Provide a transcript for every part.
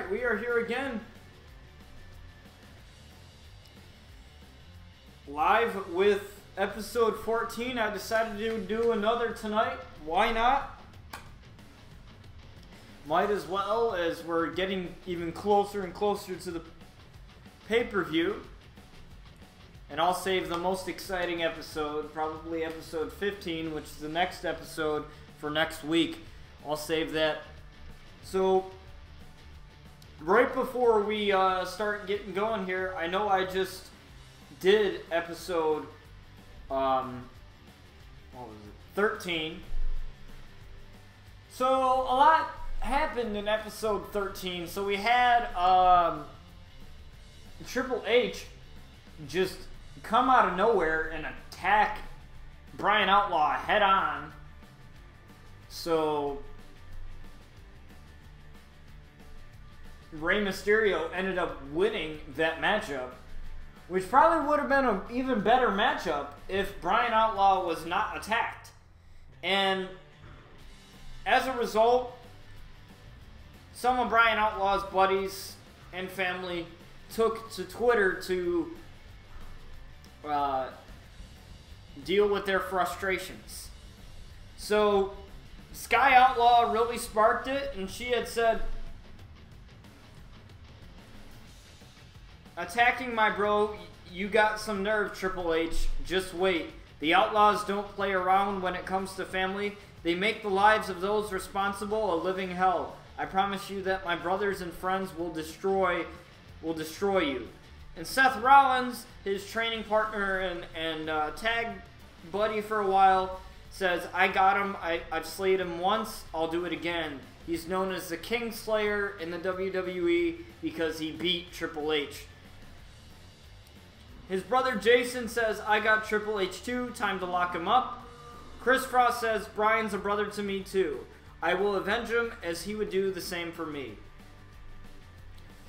Alright, we are here again. Live with episode 14. I decided to do another tonight. Why not? Might as well, as we're getting even closer and closer to the pay-per-view. And I'll save the most exciting episode, probably episode 15, which is the next episode, for next week. I'll save that. So, right before we start getting going here, I know I just did episode, what was it, 13. So, a lot happened in episode 13. So we had Triple H just come out of nowhere and attack Bryan Outlaw head on. So Rey Mysterio ended up winning that matchup, which probably would have been an even better matchup if Bryan Outlaw was not attacked. And as a result, some of Bryan Outlaw's buddies and family took to Twitter to deal with their frustrations. So Sky Outlaw really sparked it, and she had said, "Attacking my bro, you got some nerve, Triple H. Just wait. The Outlaws don't play around when it comes to family. They make the lives of those responsible a living hell. I promise you that my brothers and friends will destroy you." And Seth Rollins, his training partner and tag buddy for a while, says, "I got him. I've slayed him once. I'll do it again." He's known as the Kingslayer in the WWE because he beat Triple H. His brother Jason says, "I got Triple H too. Time to lock him up." Chris Frost says, "Bryan's a brother to me too. I will avenge him as he would do the same for me."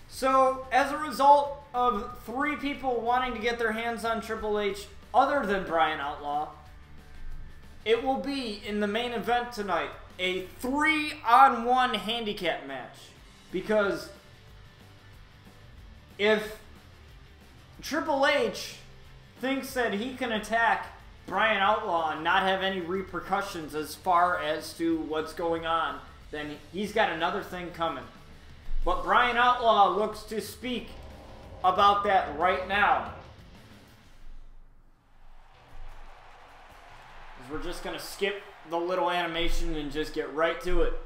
So, as a result of 3 people wanting to get their hands on Triple H other than Bryan Outlaw, it will be, in the main event tonight, a 3-on-1 handicap match. Because if Triple H thinks that he can attack Bryan Outlaw and not have any repercussions as far as to what's going on, then he's got another thing coming. But Bryan Outlaw looks to speak about that right now. We're just going to skip the little animation and just get right to it.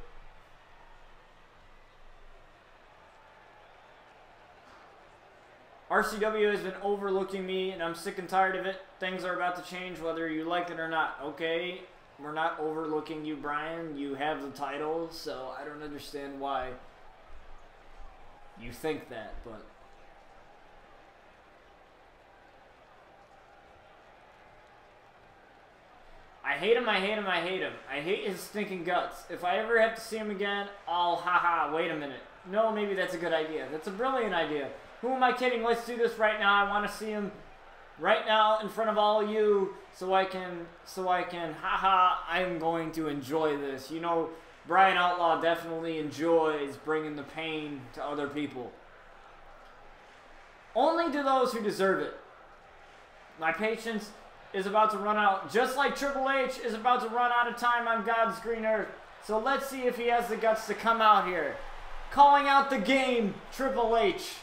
RCW has been overlooking me, and I'm sick and tired of it. Things are about to change whether you like it or not. Okay, we're not overlooking you, Bryan. You have the title, so I don't understand why you think that, but I hate him, I hate him, I hate him. I hate his stinking guts. If I ever have to see him again, I'll haha, wait a minute. No, maybe that's a good idea. That's a brilliant idea. Who am I kidding? Let's do this right now. I want to see him right now in front of all of you so I can, haha, I'm going to enjoy this. You know, Bryan Outlaw definitely enjoys bringing the pain to other people. Only to those who deserve it. My patience is about to run out, just like Triple H is about to run out of time on God's green earth. So let's see if he has the guts to come out here. Calling out the game, Triple H.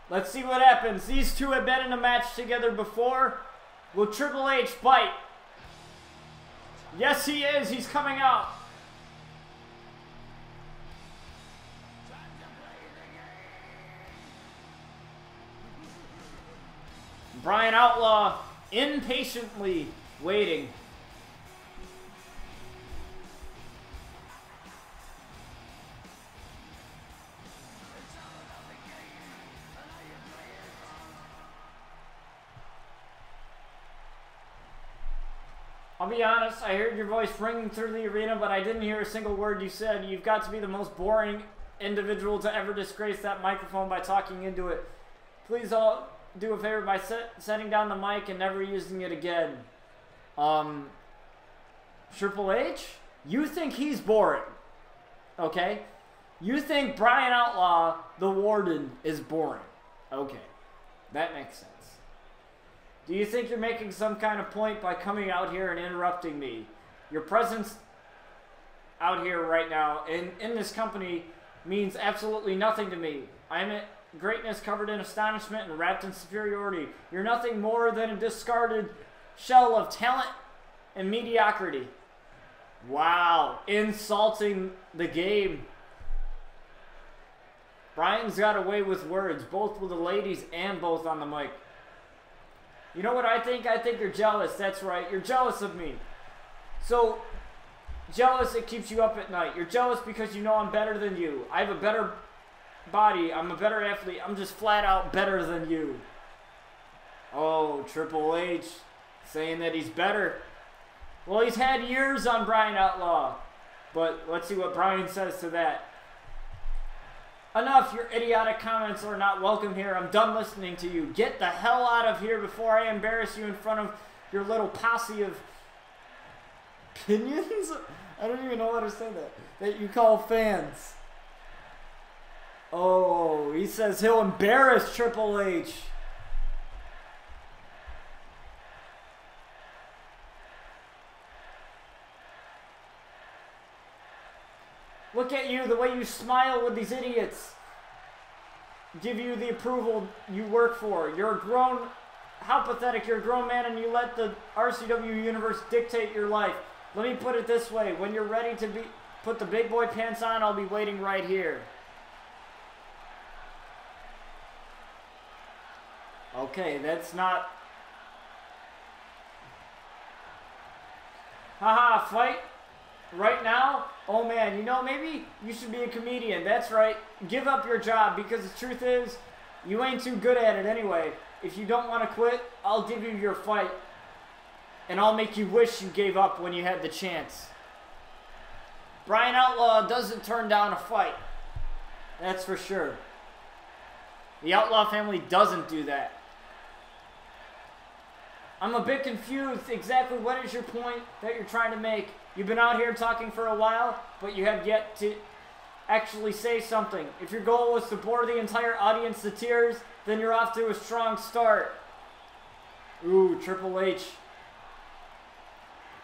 Let's see what happens. These two have been in a match together before. Will Triple H bite? Yes, he is. He's coming out. Bryan Outlaw impatiently waiting. I'll be honest, I heard your voice ringing through the arena, but I didn't hear a single word you said. You've got to be the most boring individual to ever disgrace that microphone by talking into it. Please all do a favor by setting down the mic and never using it again. Triple H? You think he's boring, okay? You think Brian Outlaw, the Warden, is boring. Okay, that makes sense. Do you think you're making some kind of point by coming out here and interrupting me? Your presence out here right now in this company means absolutely nothing to me. I am at greatness covered in astonishment and wrapped in superiority. You're nothing more than a discarded shell of talent and mediocrity. Wow, insulting the game. Brian's got away with words, both with the ladies and both on the mic. You know what I think? I think you're jealous. That's right. You're jealous of me. So, jealous, it keeps you up at night. You're jealous because you know I'm better than you. I have a better body. I'm a better athlete. I'm just flat out better than you. Oh, Triple H saying that he's better. Well, he's had years on Brian Outlaw. But let's see what Brian says to that. Enough, your idiotic comments are not welcome here. I'm done listening to you. Get the hell out of here before I embarrass you in front of your little posse of opinions? I don't even know how to say that you call fans. Oh, he says he'll embarrass Triple H. Look at you, the way you smile with these idiots. Give you the approval you work for. You're a grown, how pathetic, you're a grown man and you let the RCW universe dictate your life. Let me put it this way, when you're ready to put the big boy pants on, I'll be waiting right here. Okay, that's not... Haha, fight? Right now? Oh man, you know, maybe you should be a comedian. That's right. Give up your job because the truth is, you ain't too good at it anyway. If you don't want to quit, I'll give you your fight. And I'll make you wish you gave up when you had the chance. Brian Outlaw doesn't turn down a fight. That's for sure. The Outlaw family doesn't do that. I'm a bit confused. Exactly what is your point that you're trying to make? You've been out here talking for a while, but you have yet to actually say something. If your goal was to bore the entire audience to tears, then you're off to a strong start. Ooh, Triple H.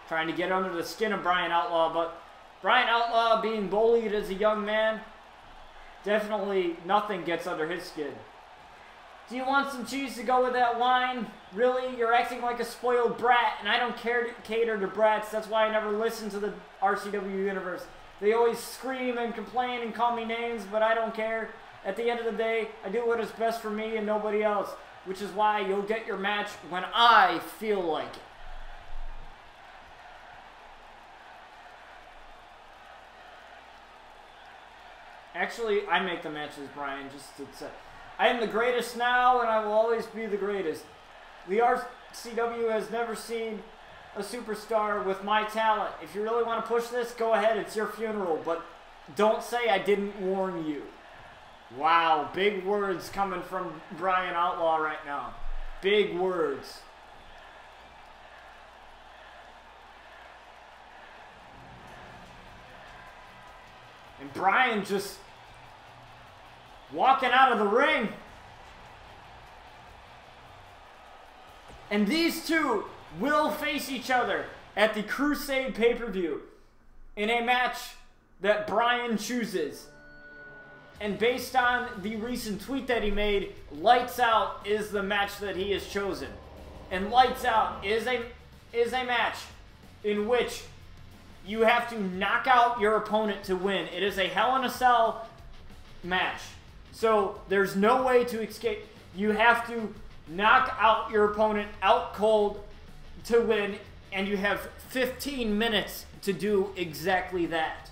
Trying to get under the skin of Brian Outlaw, but Brian Outlaw being bullied as a young man, definitely nothing gets under his skin. Do you want some cheese to go with that wine? Really? You're acting like a spoiled brat, and I don't care to cater to brats. That's why I never listen to the RCW universe. They always scream and complain and call me names, but I don't care. At the end of the day, I do what is best for me and nobody else, which is why you'll get your match when I feel like it. Actually, I make the matches, Brian, just to say. I am the greatest now, and I will always be the greatest. The RCW has never seen a superstar with my talent. If you really want to push this, go ahead. It's your funeral, but don't say I didn't warn you. Wow, big words coming from Brian Outlaw right now. Big words. And Brian just walking out of the ring. And these two will face each other at the Crusade pay-per-view in a match that Brian chooses. And based on the recent tweet that he made, Lights Out is the match that he has chosen. And Lights Out is a match in which you have to knock out your opponent to win. It is a Hell in a Cell match. So there's no way to escape. You have to knock out your opponent out cold to win, and you have 15 minutes to do exactly that.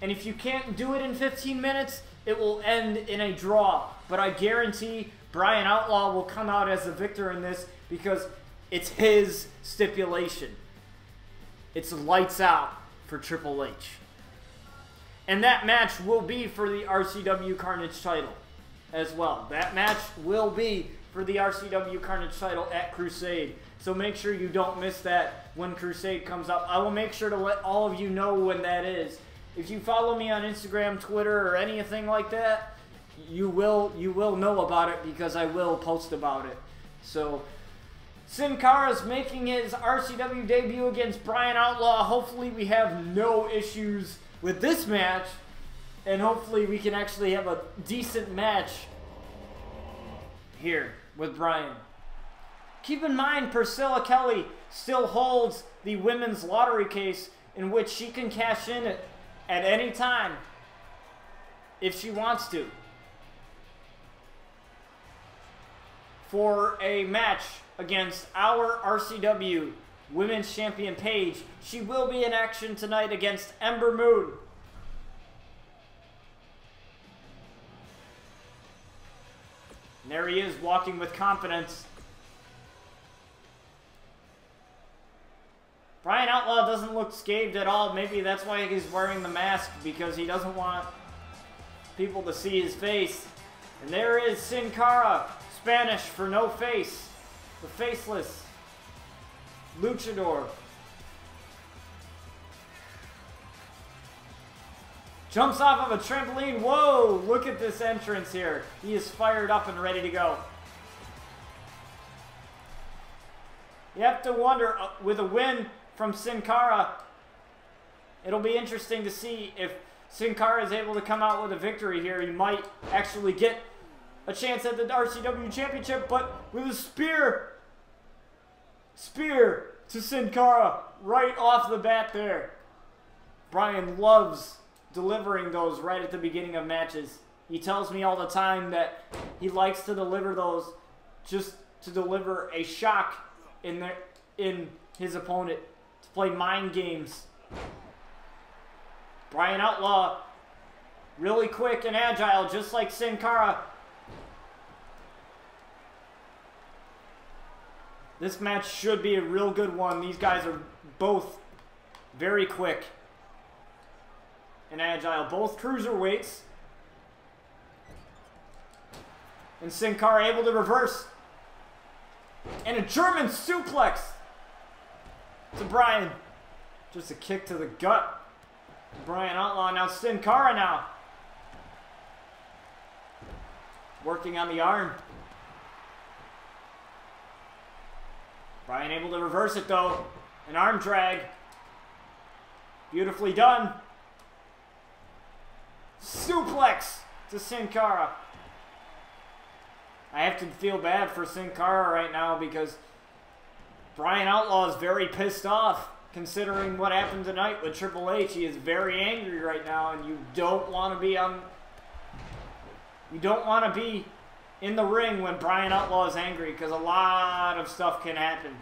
And if you can't do it in 15 minutes, it will end in a draw. But I guarantee Brian Outlaw will come out as the victor in this because it's his stipulation. It's Lights Out for Triple H. And that match will be for the RCW Carnage title. as well. That match will be for the RCW Carnage title at Crusade. So make sure you don't miss that when Crusade comes up. I will make sure to let all of you know when that is. If you follow me on Instagram, Twitter, or anything like that, you will know about it because I will post about it. So Sin Cara's making his RCW debut against Brian Outlaw. Hopefully we have no issues with this match, and hopefully we can actually have a decent match here with Brian. Keep in mind, Priscilla Kelly still holds the women's lottery case in which she can cash in at any time if she wants to for a match against our RCW Women's Champion Paige. She will be in action tonight against Ember Moon. And there he is, walking with confidence. Brian Outlaw doesn't look scathed at all. Maybe that's why he's wearing the mask, because he doesn't want people to see his face. And there is Sin Cara, Spanish for no face, the faceless luchador. Jumps off of a trampoline. Whoa, look at this entrance here. He is fired up and ready to go. You have to wonder, with a win from Sin Cara, it'll be interesting to see if Sin Cara is able to come out with a victory here. He might actually get a chance at the RCW Championship, but with a spear to Sin Cara right off the bat there. Brian loves delivering those right at the beginning of matches. He tells me all the time that he likes to deliver those just to deliver a shock in his opponent, to play mind games. Brian Outlaw, really quick and agile, just like Sin Cara. This match should be a real good one. These guys are both very quick and agile. Both cruiserweights. And Sin Cara able to reverse. And a German suplex to Brian. Just a kick to the gut. Brian Outlaw. Now Sin Cara now. Working on the arm. Brian able to reverse it though. An arm drag. Beautifully done. Suplex to Sin Cara. I have to feel bad for Sin Cara right now because Brian Outlaw is very pissed off considering what happened tonight with Triple H. He is very angry right now, and you don't want to be in the ring when Brian Outlaw is angry, because a lot of stuff can happen.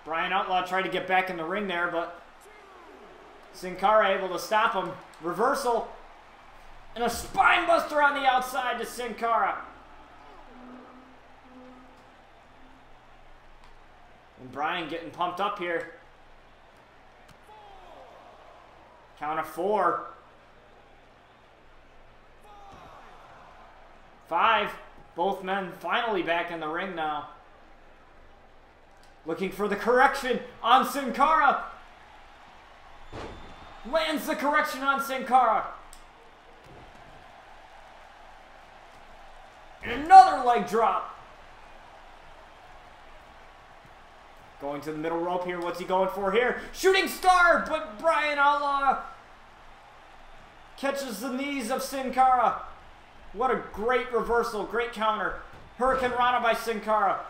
Brian Outlaw tried to get back in the ring there, but Sin Cara able to stop him. Reversal. And a spine buster on the outside to Sin Cara. And Brian getting pumped up here. Count of 4. 5. Both men finally back in the ring now. Looking for the correction on Sin Cara. Lands the correction on Sin Cara. And another leg drop. Going to the middle rope here. What's he going for here? Shooting star, but Brian Outlaw catches the knees of Sin Cara. What a great reversal. Great counter. Hurricane Rana by Sin Cara.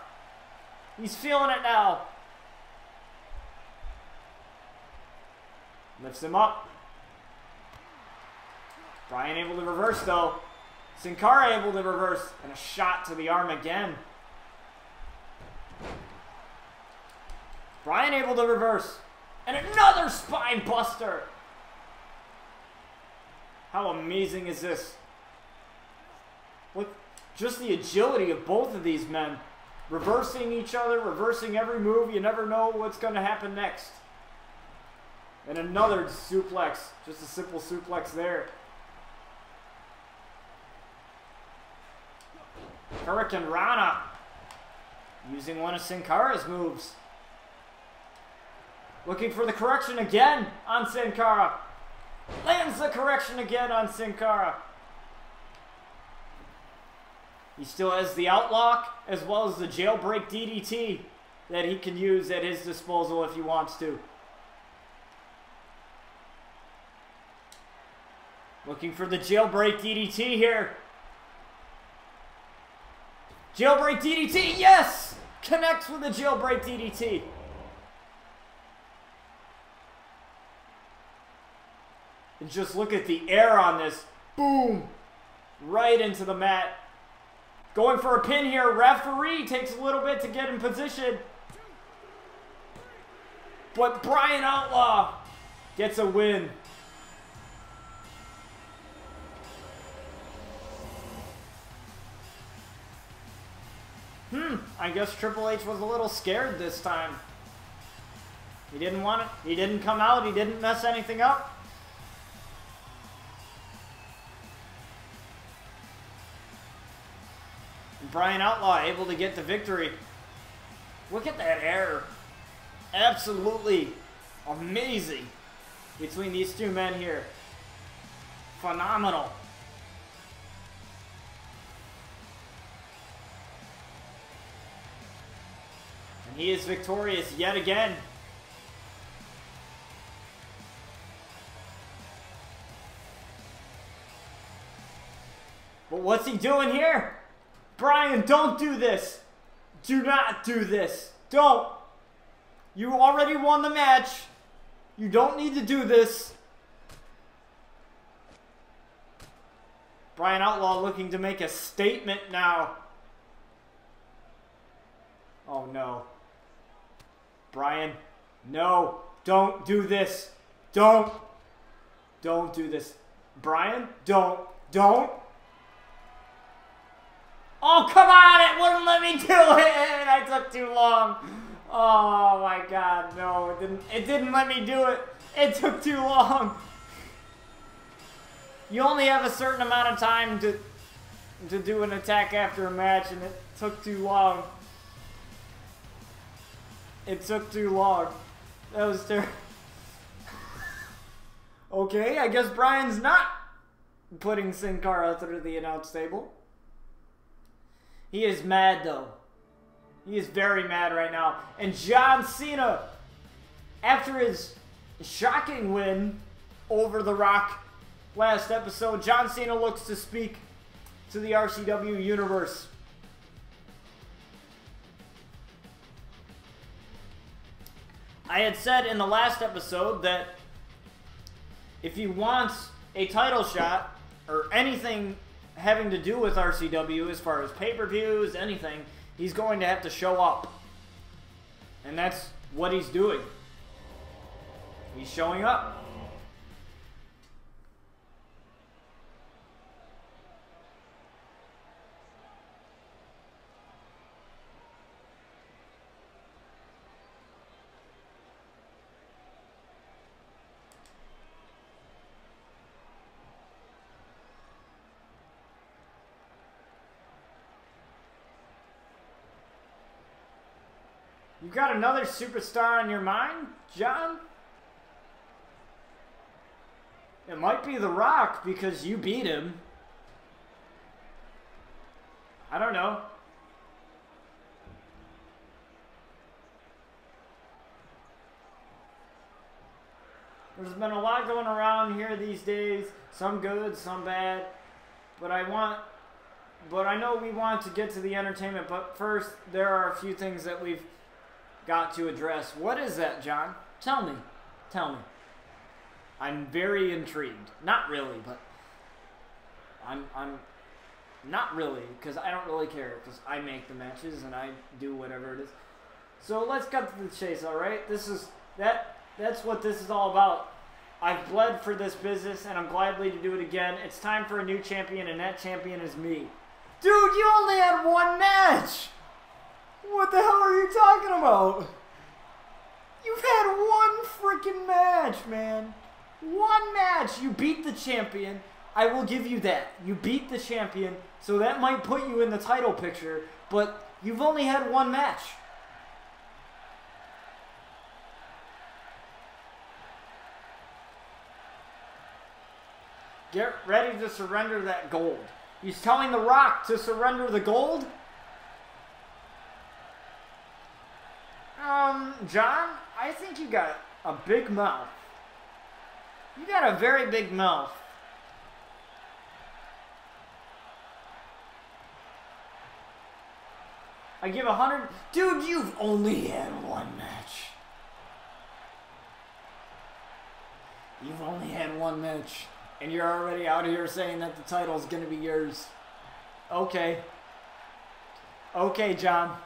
He's feeling it now. Lifts him up. Brian able to reverse though. Sin Cara able to reverse. And a shot to the arm again. Brian able to reverse. And another spine buster. How amazing is this? Look, just the agility of both of these men. Reversing each other, reversing every move. You never know what's going to happen next. And another suplex. Just a simple suplex there. Hurricane Rana. Using one of Sin Cara's moves. Looking for the correction again on Sin Cara. Lands the correction again on Sin Cara. He still has the outlock as well as the jailbreak DDT that he can use at his disposal if he wants to. Looking for the jailbreak DDT here. Jailbreak DDT, yes! Connects with the jailbreak DDT. And just look at the air on this. Boom! Right into the mat. Going for a pin here. Referee takes a little bit to get in position. But Brian Outlaw gets a win. I guess Triple H was a little scared this time. He didn't want it. He didn't come out. He didn't mess anything up. Brian Outlaw able to get the victory. Look at that air. Absolutely amazing between these two men here. Phenomenal. And he is victorious yet again. But what's he doing here? Brian, don't do this. Do not do this. Don't. You already won the match. You don't need to do this. Brian Outlaw looking to make a statement now. Oh no. Brian, no. Don't do this. Don't. Don't do this. Brian, don't. Don't. Oh, come on! It wouldn't let me do it! I took too long. Oh my god, no, it didn't. It didn't let me do it. It took too long. You only have a certain amount of time to do an attack after a match, and it took too long. It took too long. That was terrible. Okay, I guess Brian's not putting Sin Cara through the announce table. He is mad, though. He is very mad right now. And John Cena, after his shocking win over The Rock last episode, John Cena looks to speak to the RCW universe. I had said in the last episode that if he wants a title shot or anything having to do with RCW as far as pay-per-views, anything, he's going to have to show up. And that's what he's doing. He's showing up. You got another superstar on your mind, John? It might be The Rock because you beat him. I don't know. There's been a lot going around here these days. Some good, some bad. But I know we want to get to the entertainment. But first, there are a few things that we've got to address. What is that, John? Tell me. Tell me. I'm very intrigued. Not really, but I'm not really, because I don't really care, because I make the matches and I do whatever it is. So let's cut to the chase, alright? That's what this is all about. I've bled for this business and I'm gladly to do it again. It's time for a new champion, and that champion is me. Dude, you only had one match! What the hell are you talking about? You've had one freaking match! match, man. One match. You beat the champion. I will give you that. You beat the champion, so that might put you in the title picture, but you've only had one match. Get ready to surrender that gold. He's telling The Rock to surrender the gold? John, I think you got a big mouth. You got a very big mouth. I give 100. Dude, you've only had one match. You've only had one match. And you're already out here saying that the title's going to be yours. Okay. Okay, John.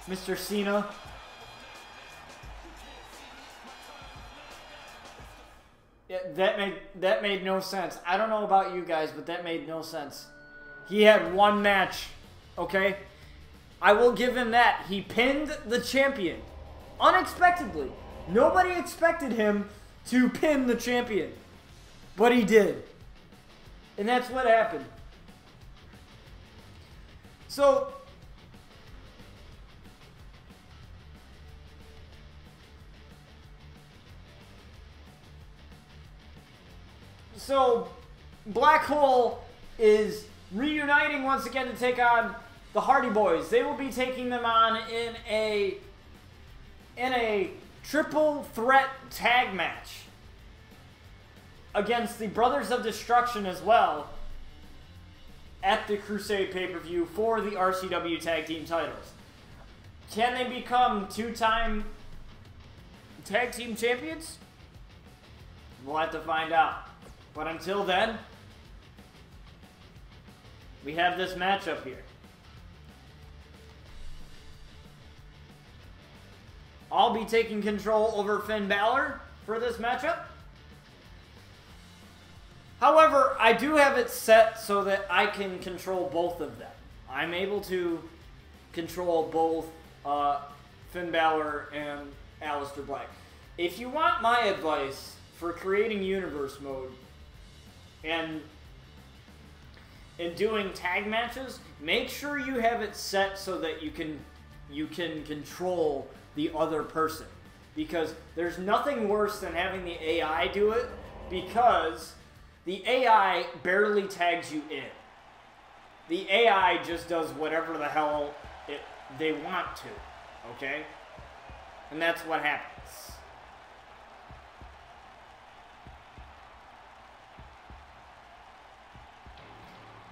Mr. Cena. Yeah, that made no sense. I don't know about you guys, but that made no sense. He had one match, okay? I will give him that. He pinned the champion. Unexpectedly. Nobody expected him to pin the champion. But he did. And that's what happened. So, Black Hole is reuniting once again to take on the Hardy Boys. They will be taking them on in a triple threat tag match against the Brothers of Destruction as well at the Crusade pay-per-view for the RCW Tag Team titles. Can they become two-time Tag Team Champions? We'll have to find out. But until then, we have this matchup here. I'll be taking control over Finn Balor for this matchup. However, I do have it set so that I can control both of them. I'm able to control both Finn Balor and Aleister Black. If you want my advice for creating universe mode and doing tag matches, make sure you have it set so that you can control the other person. Because there's nothing worse than having the AI do it, because the AI barely tags you in. The AI just does whatever the hell they want to, okay? And that's what happens.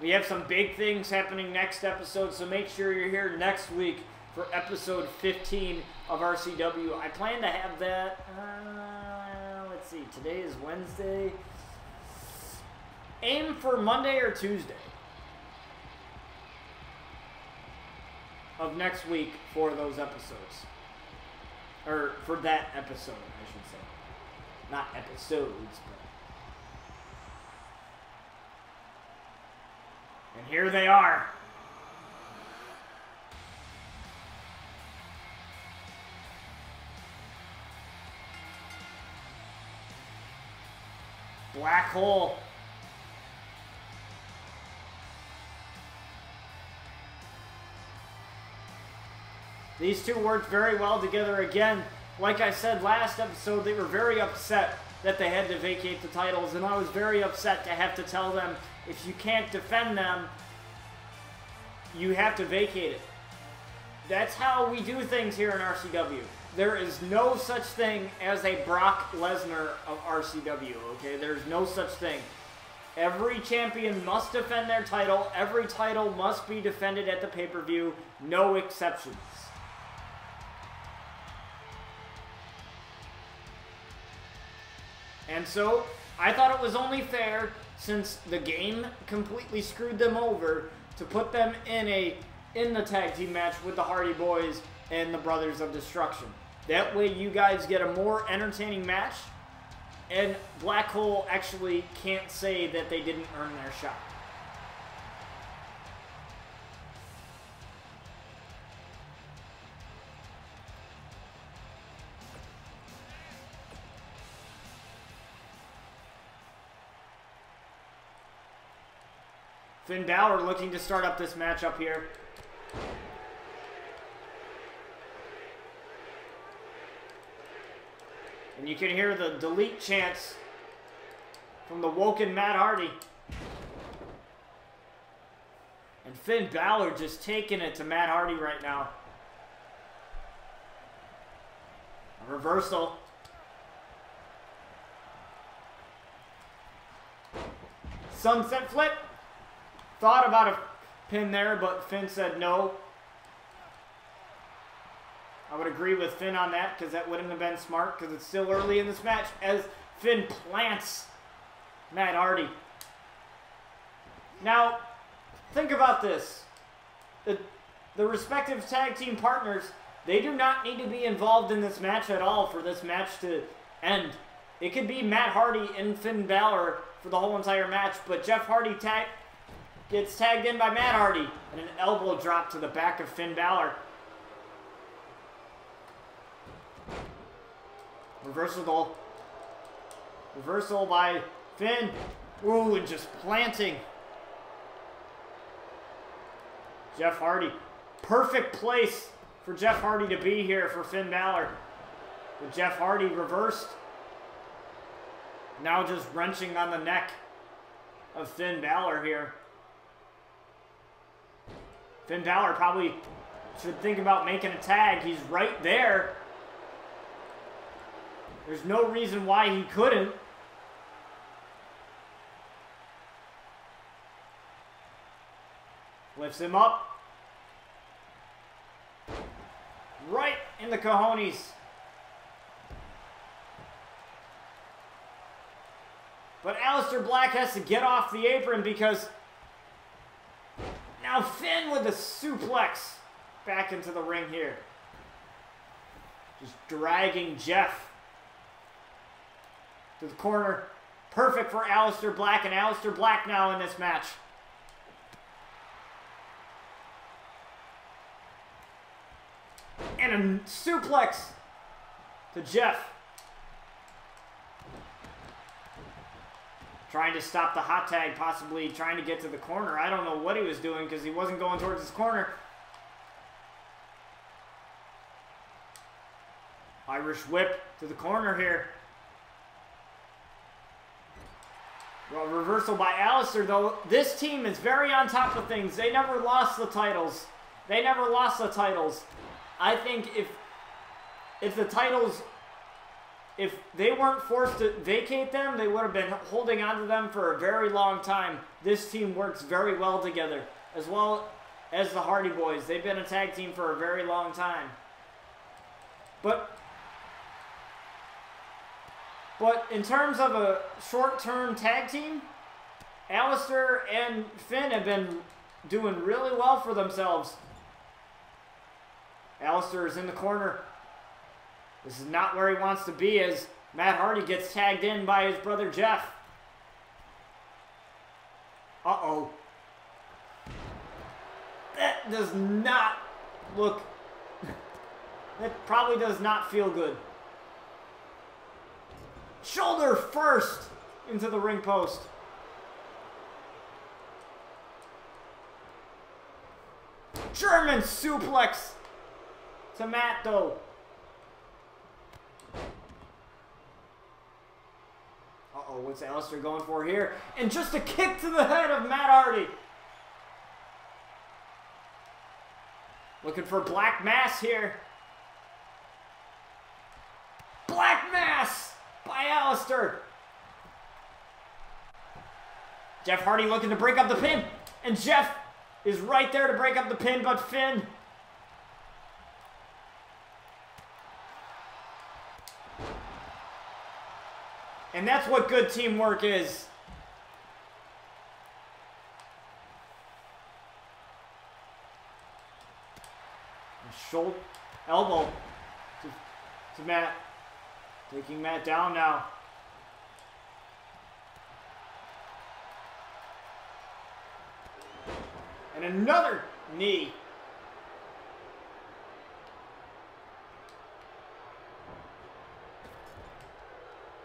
We have some big things happening next episode, so make sure you're here next week for episode 15 of RCW. I plan to have that, let's see, today is Wednesday. Aim for Monday or Tuesday of next week for those episodes. Or for that episode, I should say. Not episodes, but... And here they are. Black Hole. These two worked very well together again. Like I said last episode, they were very upset that they had to vacate the titles, and I was very upset to have to tell them, if you can't defend them, you have to vacate it. That's how we do things here in RCW. There is no such thing as a Brock Lesnar of RCW, okay? There's no such thing. Every champion must defend their title. Every title must be defended at the pay-per-view. No exceptions. And so, I thought it was only fair, since the game completely screwed them over, to put them in the tag team match with the Hardy Boys and the Brothers of Destruction. That way you guys get a more entertaining match, and Black Hole actually can't say that they didn't earn their shot. Finn Balor looking to start up this matchup here. And you can hear the delete chants from the woken Matt Hardy. And Finn Balor just taking it to Matt Hardy right now. A reversal. Sunset flip. Thought about a pin there, but Finn said no. I would agree with Finn on that because that wouldn't have been smart because it's still early in this match as Finn plants Matt Hardy. Now, think about this. The respective tag team partners, they do not need to be involved in this match at all for this match to end. It could be Matt Hardy and Finn Balor for the whole entire match, but Jeff Hardy gets tagged in by Matt Hardy and an elbow drop to the back of Finn Balor. Reversal by Finn. Ooh, and just planting. Jeff Hardy. Perfect place for Jeff Hardy to be here for Finn Balor. But Jeff Hardy reversed. Now just wrenching on the neck of Finn Balor here. Finn Balor probably should think about making a tag. He's right there. There's no reason why he couldn't. Lifts him up. Right in the cojones. But Aleister Black has to get off the apron because now Finn with the suplex back into the ring here. Just dragging Jeff to the corner. Perfect for Aleister Black, and Aleister Black now in this match. And a suplex to Jeff. Trying to stop the hot tag, possibly trying to get to the corner. I don't know what he was doing because he wasn't going towards his corner. Irish whip to the corner here. Well, reversal by Aleister, though. This team is very on top of things. They never lost the titles. They never lost the titles. I think if the titles, if they weren't forced to vacate them, they would have been holding on to them for a very long time. This team works very well together, as well as the Hardy Boys. They've been a tag team for a very long time. But in terms of a short-term tag team, Aleister and Finn have been doing really well for themselves. Aleister is in the corner. This is not where he wants to be as Matt Hardy gets tagged in by his brother Jeff. Uh-oh. That does not look... That probably does not feel good. Shoulder first into the ring post. German suplex to Matt, though. Uh-oh, what's Aleister going for here? And just a kick to the head of Matt Hardy. Looking for Black Mass here. Black Mass by Aleister. Jeff Hardy looking to break up the pin. And Jeff is right there to break up the pin, but Finn... And that's what good teamwork is. Shoulder, elbow to Matt. Taking Matt down now. And another knee.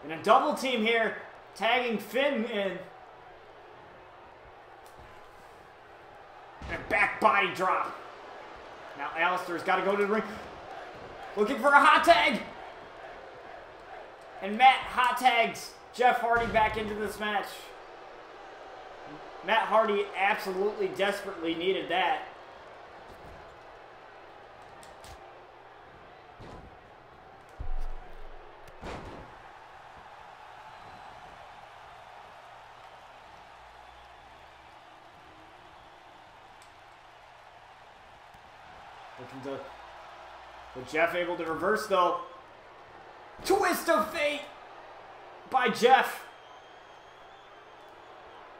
And a double team here, tagging Finn in. body drop. Now Alistair's got to go to the ring. Looking for a hot tag. And Matt hot tags Jeff Hardy back into this match. Matt Hardy absolutely desperately needed that. But Jeff able to reverse though. Twist of fate by Jeff.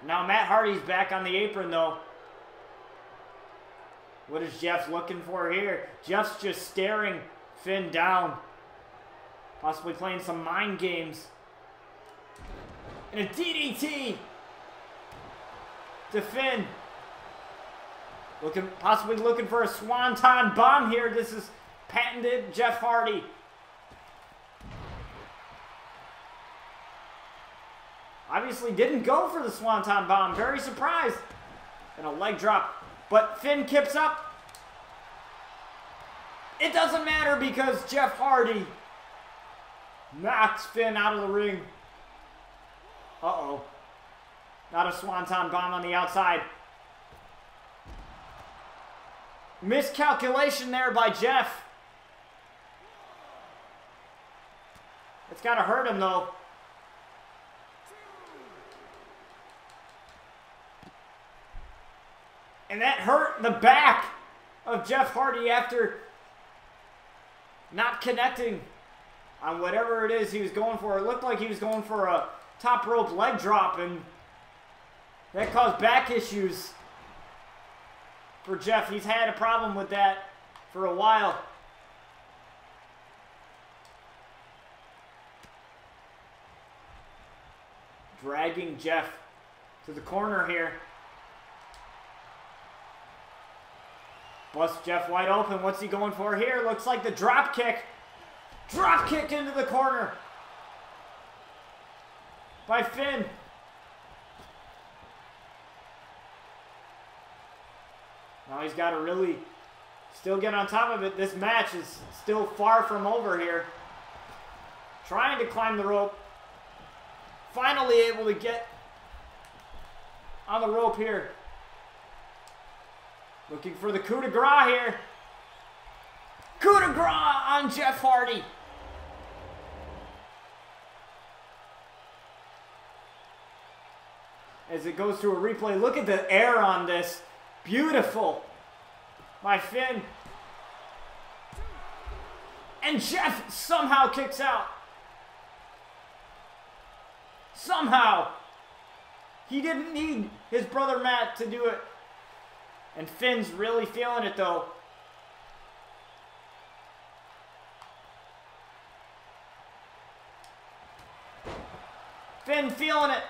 Now Matt Hardy's back on the apron though. What is Jeff looking for here? Jeff's just staring Finn down. Possibly playing some mind games. And a DDT to Finn. Possibly looking for a swanton bomb here. This is patented Jeff Hardy. Obviously didn't go for the swanton bomb. Very surprised. And a leg drop. But Finn kips up. It doesn't matter because Jeff Hardy knocks Finn out of the ring. Uh-oh. Not a swanton bomb on the outside. Miscalculation there by Jeff. It's got to hurt him, though. And that hurt the back of Jeff Hardy after not connecting on whatever it is he was going for. It looked like he was going for a top rope leg drop, and that caused back issues for Jeff. He's had a problem with that for a while. Dragging Jeff to the corner here. Busts Jeff wide open. What's he going for here? Looks like the drop kick. Drop kick into the corner by Finn. Now he's got to really still get on top of it. This match is still far from over here. Trying to climb the rope. Finally able to get on the rope here. Looking for the coup de grace here. Coup de grace on Jeff Hardy. As it goes to a replay, look at the air on this. Beautiful by Finn. And Jeff somehow kicks out. Somehow. He didn't need his brother Matt to do it. And Finn's really feeling it though. Finn feeling it.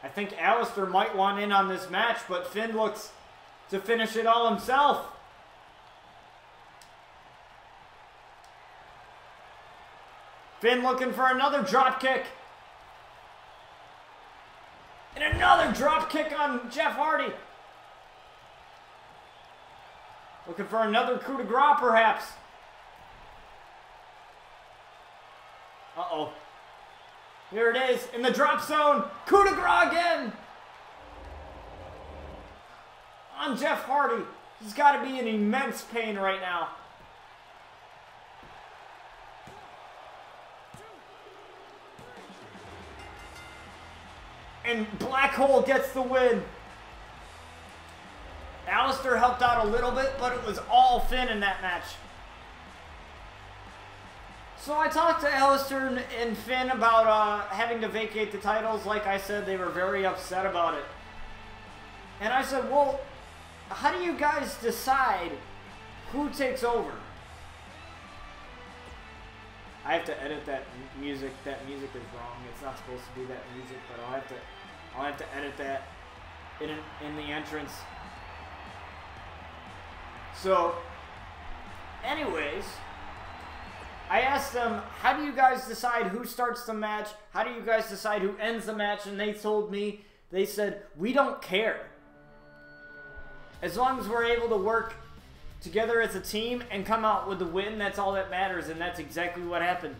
I think Alistair might want in on this match, but Finn looks to finish it all himself. Finn looking for another drop kick. And another drop kick on Jeff Hardy. Looking for another coup de grace, perhaps. Uh-oh. Here it is, in the drop zone. Coup de grace again. On Jeff Hardy. He's got to be in immense pain right now. And Black Hole gets the win. Alistair helped out a little bit, but it was all Finn in that match. So I talked to Alistair and Finn about having to vacate the titles. Like I said, they were very upset about it. And I said, well, how do you guys decide who takes over? I have to edit that music. That music is wrong. It's not supposed to be that music, but I'll have to edit that in the entrance. So, anyways, I asked them, how do you guys decide who starts the match? How do you guys decide who ends the match? And they told me, they said, we don't care. As long as we're able to work together as a team and come out with the win, that's all that matters. And that's exactly what happened.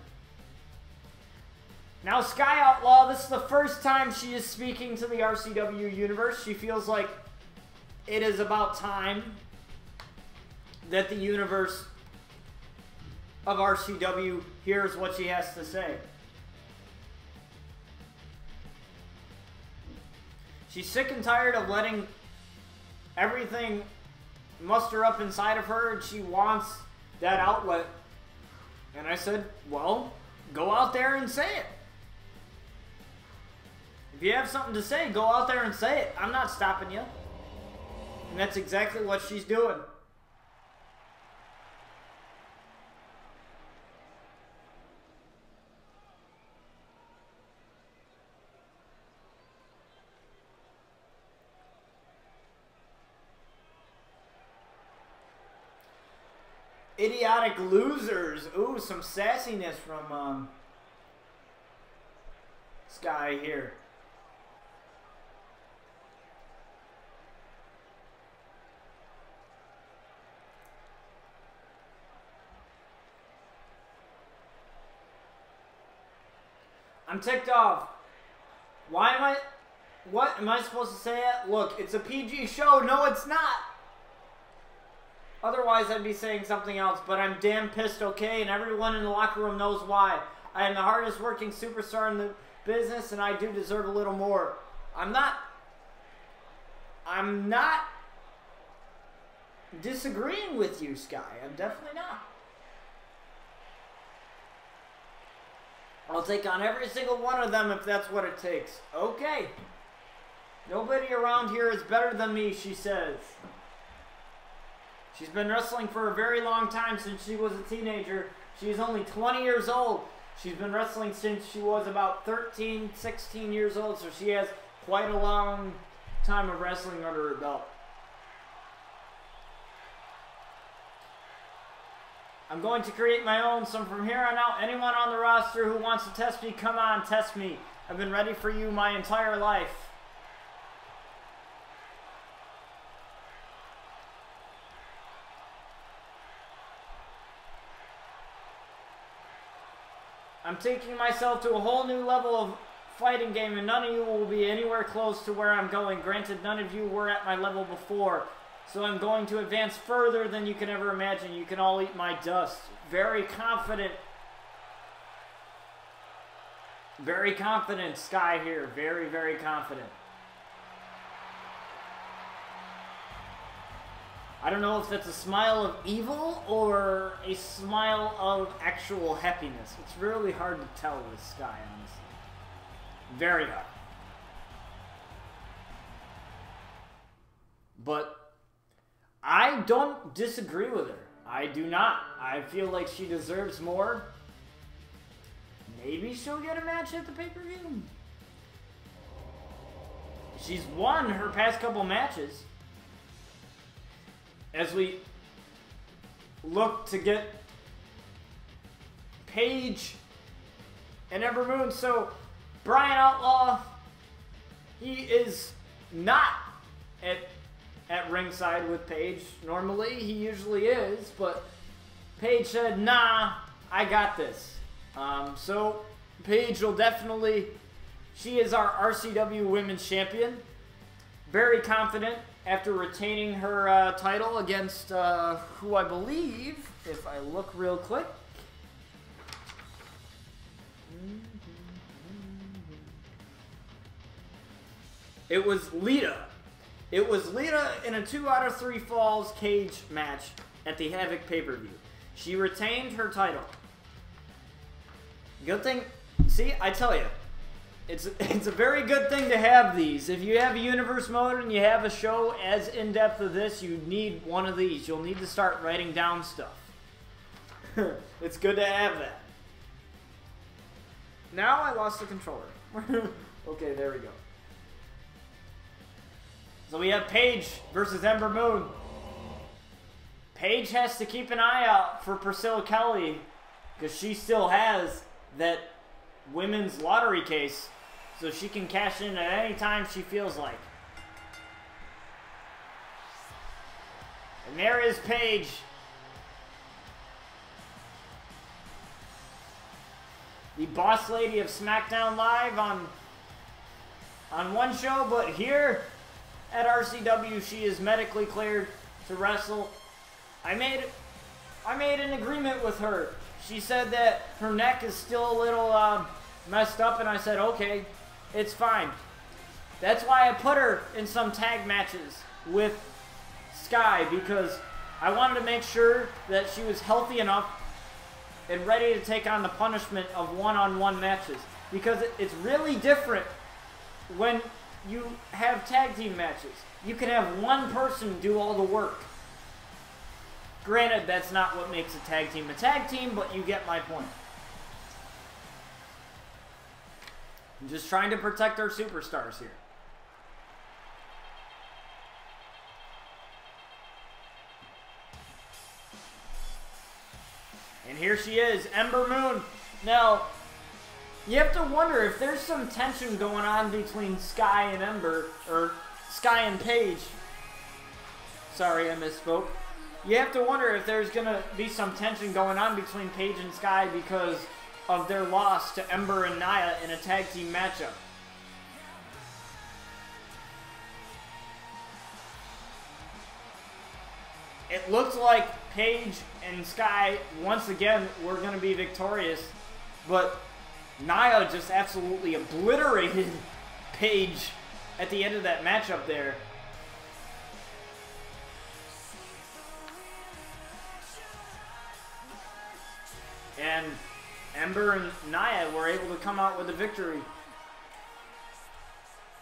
Now, Sky Outlaw, this is the first time she is speaking to the RCW universe. She feels like it is about time that the universe of RCW hears what she has to say. She's sick and tired of letting everything muster up inside of her, and she wants that outlet. And I said, well, go out there and say it. If you have something to say, go out there and say it. I'm not stopping you. And that's exactly what she's doing. Idiotic losers. Ooh, some sassiness from Sky here. I'm ticked off. Why am I... What? Am I supposed to say it? Look, it's a PG show. No, it's not. Otherwise, I'd be saying something else. But I'm damn pissed, okay? And everyone in the locker room knows why. I am the hardest working superstar in the business, and I do deserve a little more. I'm not disagreeing with you, Sky. I'm definitely not. I'll take on every single one of them if that's what it takes. Okay. Nobody around here is better than me, she says. She's been wrestling for a very long time, since she was a teenager. She's only 20 years old. She's been wrestling since she was about 13, 16 years old, so she has quite a long time of wrestling under her belt. I'm going to create my own, so from here on out, anyone on the roster who wants to test me, come on, test me. I've been ready for you my entire life. I'm taking myself to a whole new level of fighting game, and none of you will be anywhere close to where I'm going. Granted, none of you were at my level before. So I'm going to advance further than you can ever imagine. You can all eat my dust. Very confident. Very confident, Sky here. Very, very confident. I don't know if that's a smile of evil or a smile of actual happiness. It's really hard to tell with Sky, honestly. Very hard. But I don't disagree with her. I do not. I feel like she deserves more. Maybe she'll get a match at the pay-per-view. She's won her past couple matches. As we look to get Paige and Ember Moon. So, Brian Outlaw, he is not at ringside with Paige. Normally, he usually is, but Paige said, nah, I got this. So, Paige will definitely, she is our RCW Women's Champion. Very confident after retaining her title against who I believe, if I look real quick. It was Lita. It was Lita in a 2 out of 3 falls cage match at the Havoc pay-per-view. She retained her title. Good thing, see, I tell you, it's a very good thing to have these. If you have a universe mode and you have a show as in-depth as this, you need one of these. You'll need to start writing down stuff. It's good to have that. Now I lost the controller. Okay, there we go. So we have Paige versus Ember Moon. Paige has to keep an eye out for Priscilla Kelly because she still has that women's lottery case, so she can cash in at any time she feels like. And there is Paige. The boss lady of SmackDown Live on one show, but here at RCW she is medically cleared to wrestle. I made an agreement with her. She said that her neck is still a little messed up, and I said, okay, it's fine. That's why I put her in some tag matches with Sky, because I wanted to make sure that she was healthy enough and ready to take on the punishment of one-on-one matches. Because it's really different when you have tag team matches. You can have one person do all the work. Granted, that's not what makes a tag team, but you get my point. I'm just trying to protect our superstars here. And here she is, Ember Moon. Now, you have to wonder if there's some tension going on between Sky and Ember, or Sky and Paige. Sorry, I misspoke. You have to wonder if there's going to be some tension going on between Paige and Sky because of their loss to Ember and Nia in a tag team matchup. It looks like Paige and Sky, once again, were going to be victorious, but Nia just absolutely obliterated Paige at the end of that matchup there. And Ember and Nia were able to come out with a victory.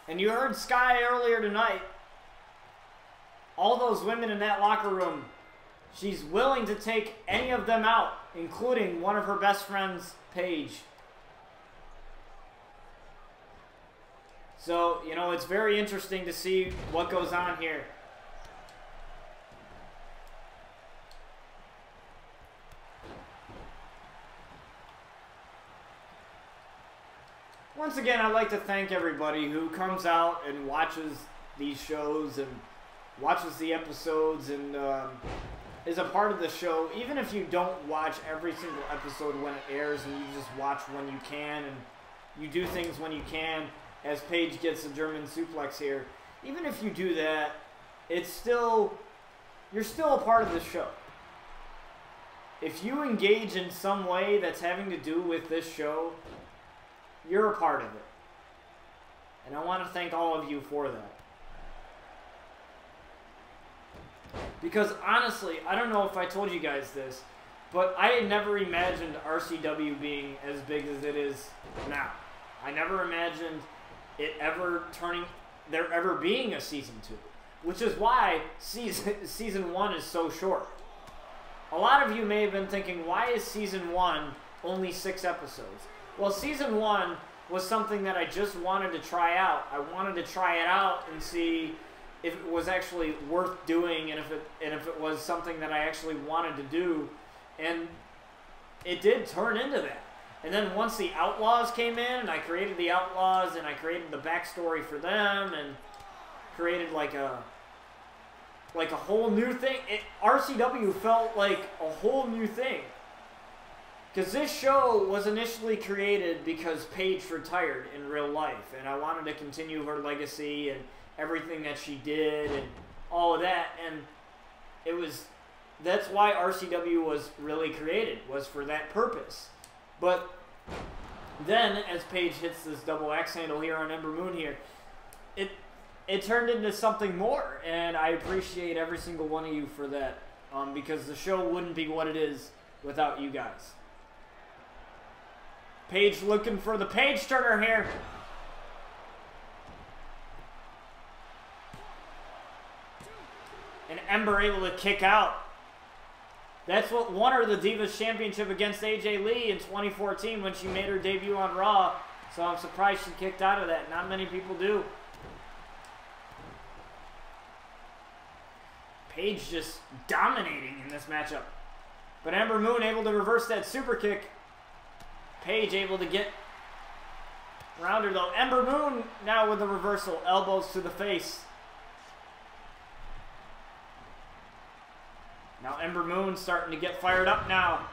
And you heard Sky earlier tonight. All those women in that locker room, she's willing to take any of them out, including one of her best friends, Paige. So, you know, it's very interesting to see what goes on here. Once again, I'd like to thank everybody who comes out and watches these shows and watches the episodes and is a part of the show. Even if you don't watch every single episode when it airs and you just watch when you can and you do things when you can, as Paige gets a German suplex here. Even if you do that, it's still, you're still a part of the show. If you engage in some way that's having to do with this show, you're a part of it. And I want to thank all of you for that. Because honestly, I don't know if I told you guys this, but I had never imagined RCW being as big as it is now. I never imagined it there ever being a season 2, which is why season 1 is so short. A lot of you may have been thinking, why is season 1 only 6 episodes? Well, season 1 was something that I just wanted to try out. I wanted to try it out and see if it was actually worth doing and if it was something that I actually wanted to do. And it did turn into that. And then once the Outlaws came in, and I created the Outlaws, and I created the backstory for them, and created like a whole new thing. RCW felt like a whole new thing. Because this show was initially created because Paige retired in real life, and I wanted to continue her legacy and everything that she did and all of that. And that's why RCW was really created, was for that purpose. But then, as Paige hits this double axe handle here on Ember Moon here, it turned into something more, and I appreciate every single one of you for that, because the show wouldn't be what it is without you guys. Paige looking for the page turner here. And Ember able to kick out. That's what won her the Divas Championship against AJ Lee in 2014 when she made her debut on Raw. So I'm surprised she kicked out of that. Not many people do. Paige just dominating in this matchup. But Ember Moon able to reverse that super kick. Paige able to get around her though. Ember Moon now with the reversal. Elbows to the face. Now Ember Moon starting to get fired up now.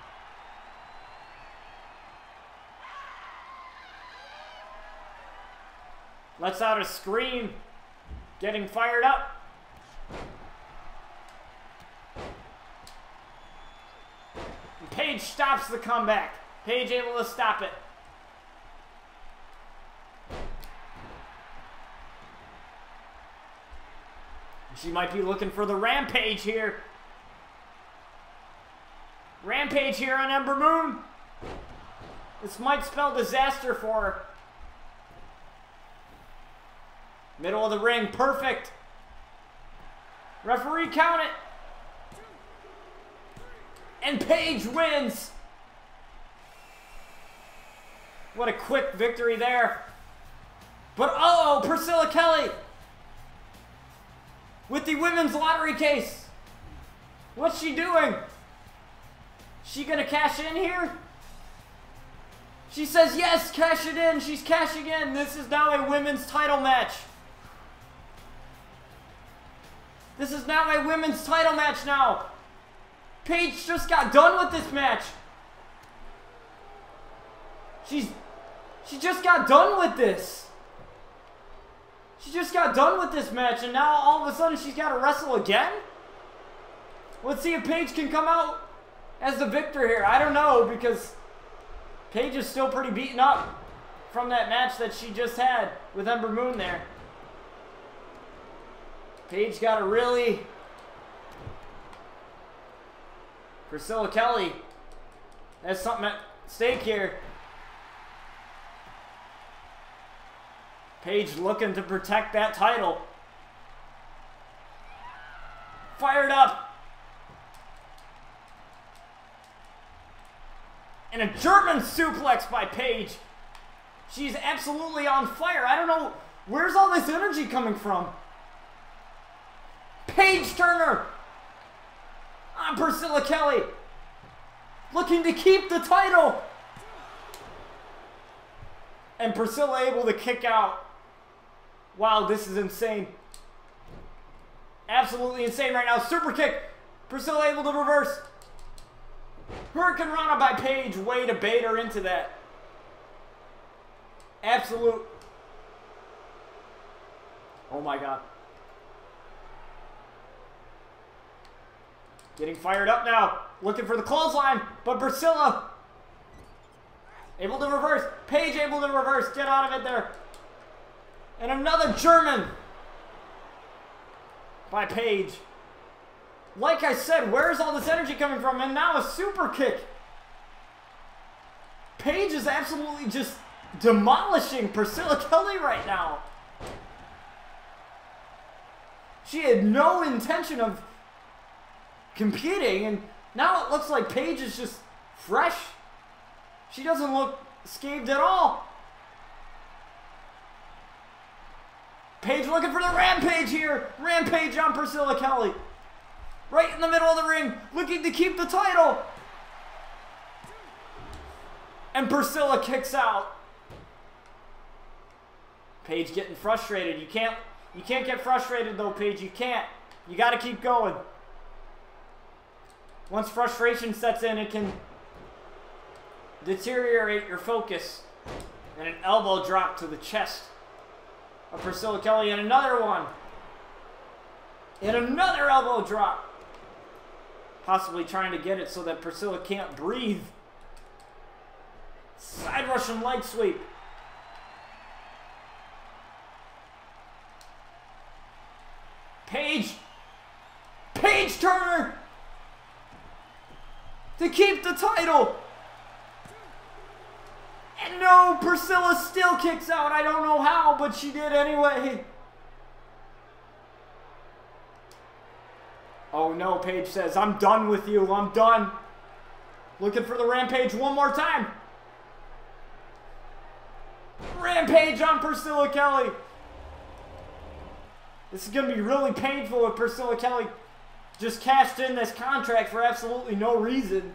Lets out a scream. Getting fired up. And Paige stops the comeback. Paige able to stop it. She might be looking for the Rampage here. Rampage here on Ember Moon. This might spell disaster for her. Middle of the ring, perfect. Referee count it. And Paige wins. What a quick victory there. But uh-oh, Priscilla Kelly with the women's lottery case. What's she doing? She gonna cash in here? She says yes, cash it in. She's cashing in. This is now a women's title match. This is now a women's title match now. Paige just got done with this match. She just got done with this. She just got done with this match, and now all of a sudden she's got to wrestle again? Let's see if Paige can come out as the victor here. I don't know, because Paige is still pretty beaten up from that match that she just had with Ember Moon there. Paige got a really... Priscilla Kelly has something at stake here. Paige looking to protect that title. Fired up. And a German suplex by Paige. She's absolutely on fire. I don't know, where's all this energy coming from? Paige Turner on Priscilla Kelly. Looking to keep the title. And Priscilla able to kick out. Wow, this is insane. Absolutely insane right now. Super kick. Priscilla able to reverse. Hurricane Rana by Paige. Way to bait her into that. Absolute. Oh my God. Getting fired up now. Looking for the clothesline. But Priscilla able to reverse. Paige able to reverse. Get out of it there. And another German by Paige. Like I said, where's all this energy coming from? And now a super kick. Paige is absolutely just demolishing Priscilla Kelly right now. She had no intention of competing, and now it looks like Paige is just fresh. She doesn't look scathed at all. Paige looking for the Rampage here. Rampage on Priscilla Kelly. Right in the middle of the ring, looking to keep the title. And Priscilla kicks out. Paige getting frustrated. You can't get frustrated though, Paige. You can't. You got to keep going. Once frustration sets in, it can deteriorate your focus. And an elbow drop to the chest of Priscilla Kelly, and another one. And another elbow drop. Possibly trying to get it so that Priscilla can't breathe. Side Russian leg sweep. Paige Turner to keep the title. And no, Priscilla still kicks out. I don't know how, but she did anyway. Oh no, Paige says, I'm done with you. I'm done. Looking for the Rampage one more time. Rampage on Priscilla Kelly. This is going to be really painful if Priscilla Kelly just cashed in this contract for absolutely no reason.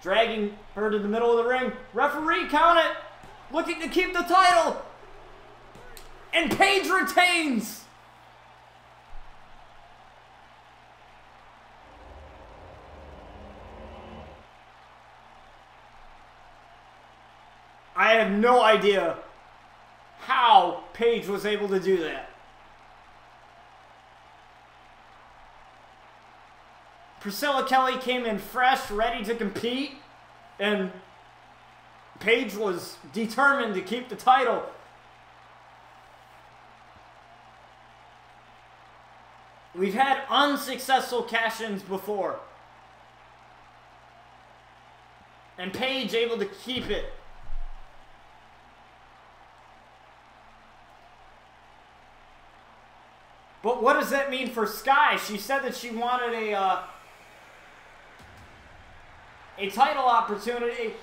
dragging her to the middle of the ring. Referee, count it! Looking to keep the title! And Paige retains! I have no idea how Paige was able to do that. Priscilla Kelly came in fresh, ready to compete, and Paige was determined to keep the title. We've had unsuccessful cash-ins before. And Paige able to keep it. But what does that mean for Sky? She said that she wanted a title opportunity,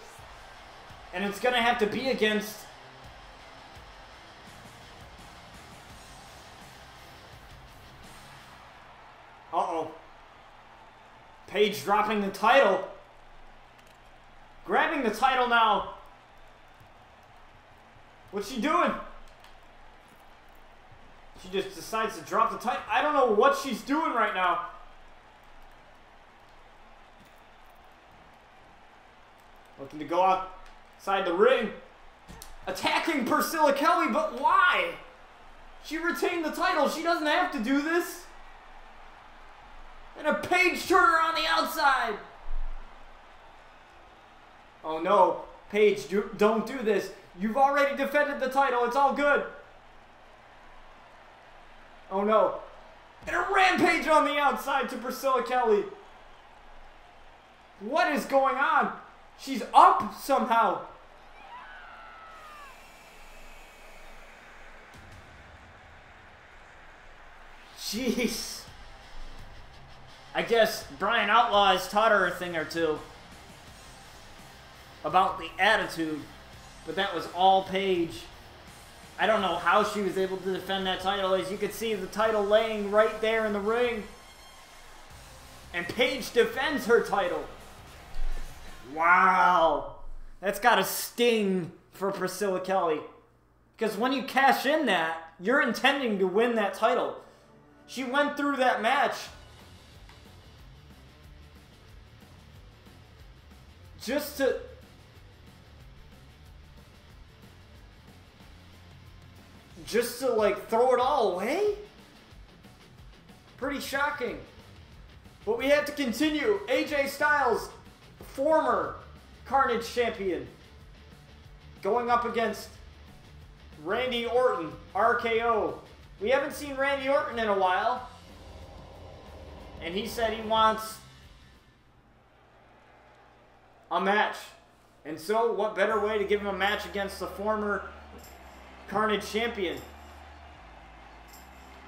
and it's going to have to be against Paige dropping the title. Grabbing the title now. What's she doing? She just decides to drop the title. I don't know what she's doing right now. Looking to go outside the ring. Attacking Priscilla Kelly, but why? She retained the title. She doesn't have to do this. And a Paige Turner on the outside. Oh no. Paige, don't do this. You've already defended the title. It's all good. Oh no. And a rampage on the outside to Priscilla Kelly. What is going on? She's up somehow. Jeez. I guess Brian Outlaw has taught her a thing or two about the attitude, but that was all Paige. I don't know how she was able to defend that title. As you can see, the title laying right there in the ring. And Paige defends her title. Wow. That's got to sting for Priscilla Kelly. Because when you cash in that, you're intending to win that title. She went through that match just to like throw it all away? Pretty shocking. But we have to continue. AJ Styles, former Carnage champion, going up against Randy Orton, RKO. We haven't seen Randy Orton in a while. And he said he wants a match. And so, what better way to give him a match against the former Carnage champion?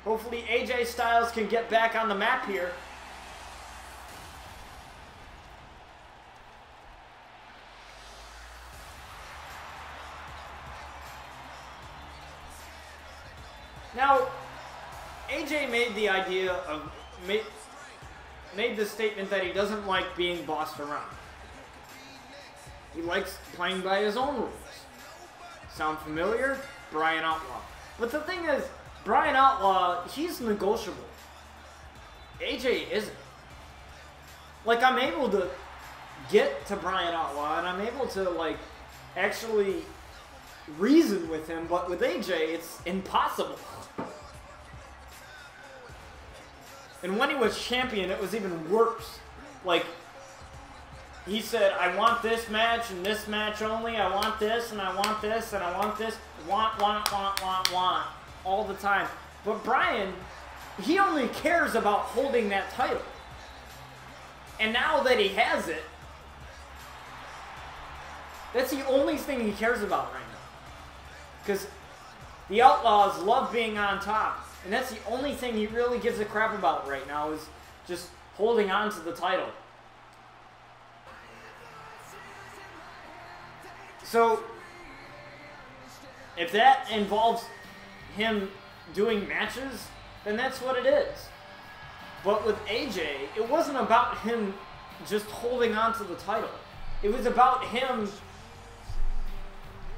Hopefully AJ Styles can get back on the map here. Now, AJ made the idea of, made the statement that he doesn't like being bossed around. He likes playing by his own rules. Sound familiar? Brian Outlaw. But the thing is, Brian Outlaw, he's negotiable. AJ isn't. Like, I'm able to get to Brian Outlaw, and I'm able to, like, actually reason with him, but with AJ, it's impossible. And when he was champion, it was even worse. Like, he said, I want this match and this match only. I want this and I want this and I want this. Want, all the time. But Brian, he only cares about holding that title. And now that he has it, that's the only thing he cares about right now. Because the Outlaws love being on top. And that's the only thing he really gives a crap about right now, is just holding on to the title. So, if that involves him doing matches, then that's what it is. But with AJ, it wasn't about him just holding on to the title. It was about him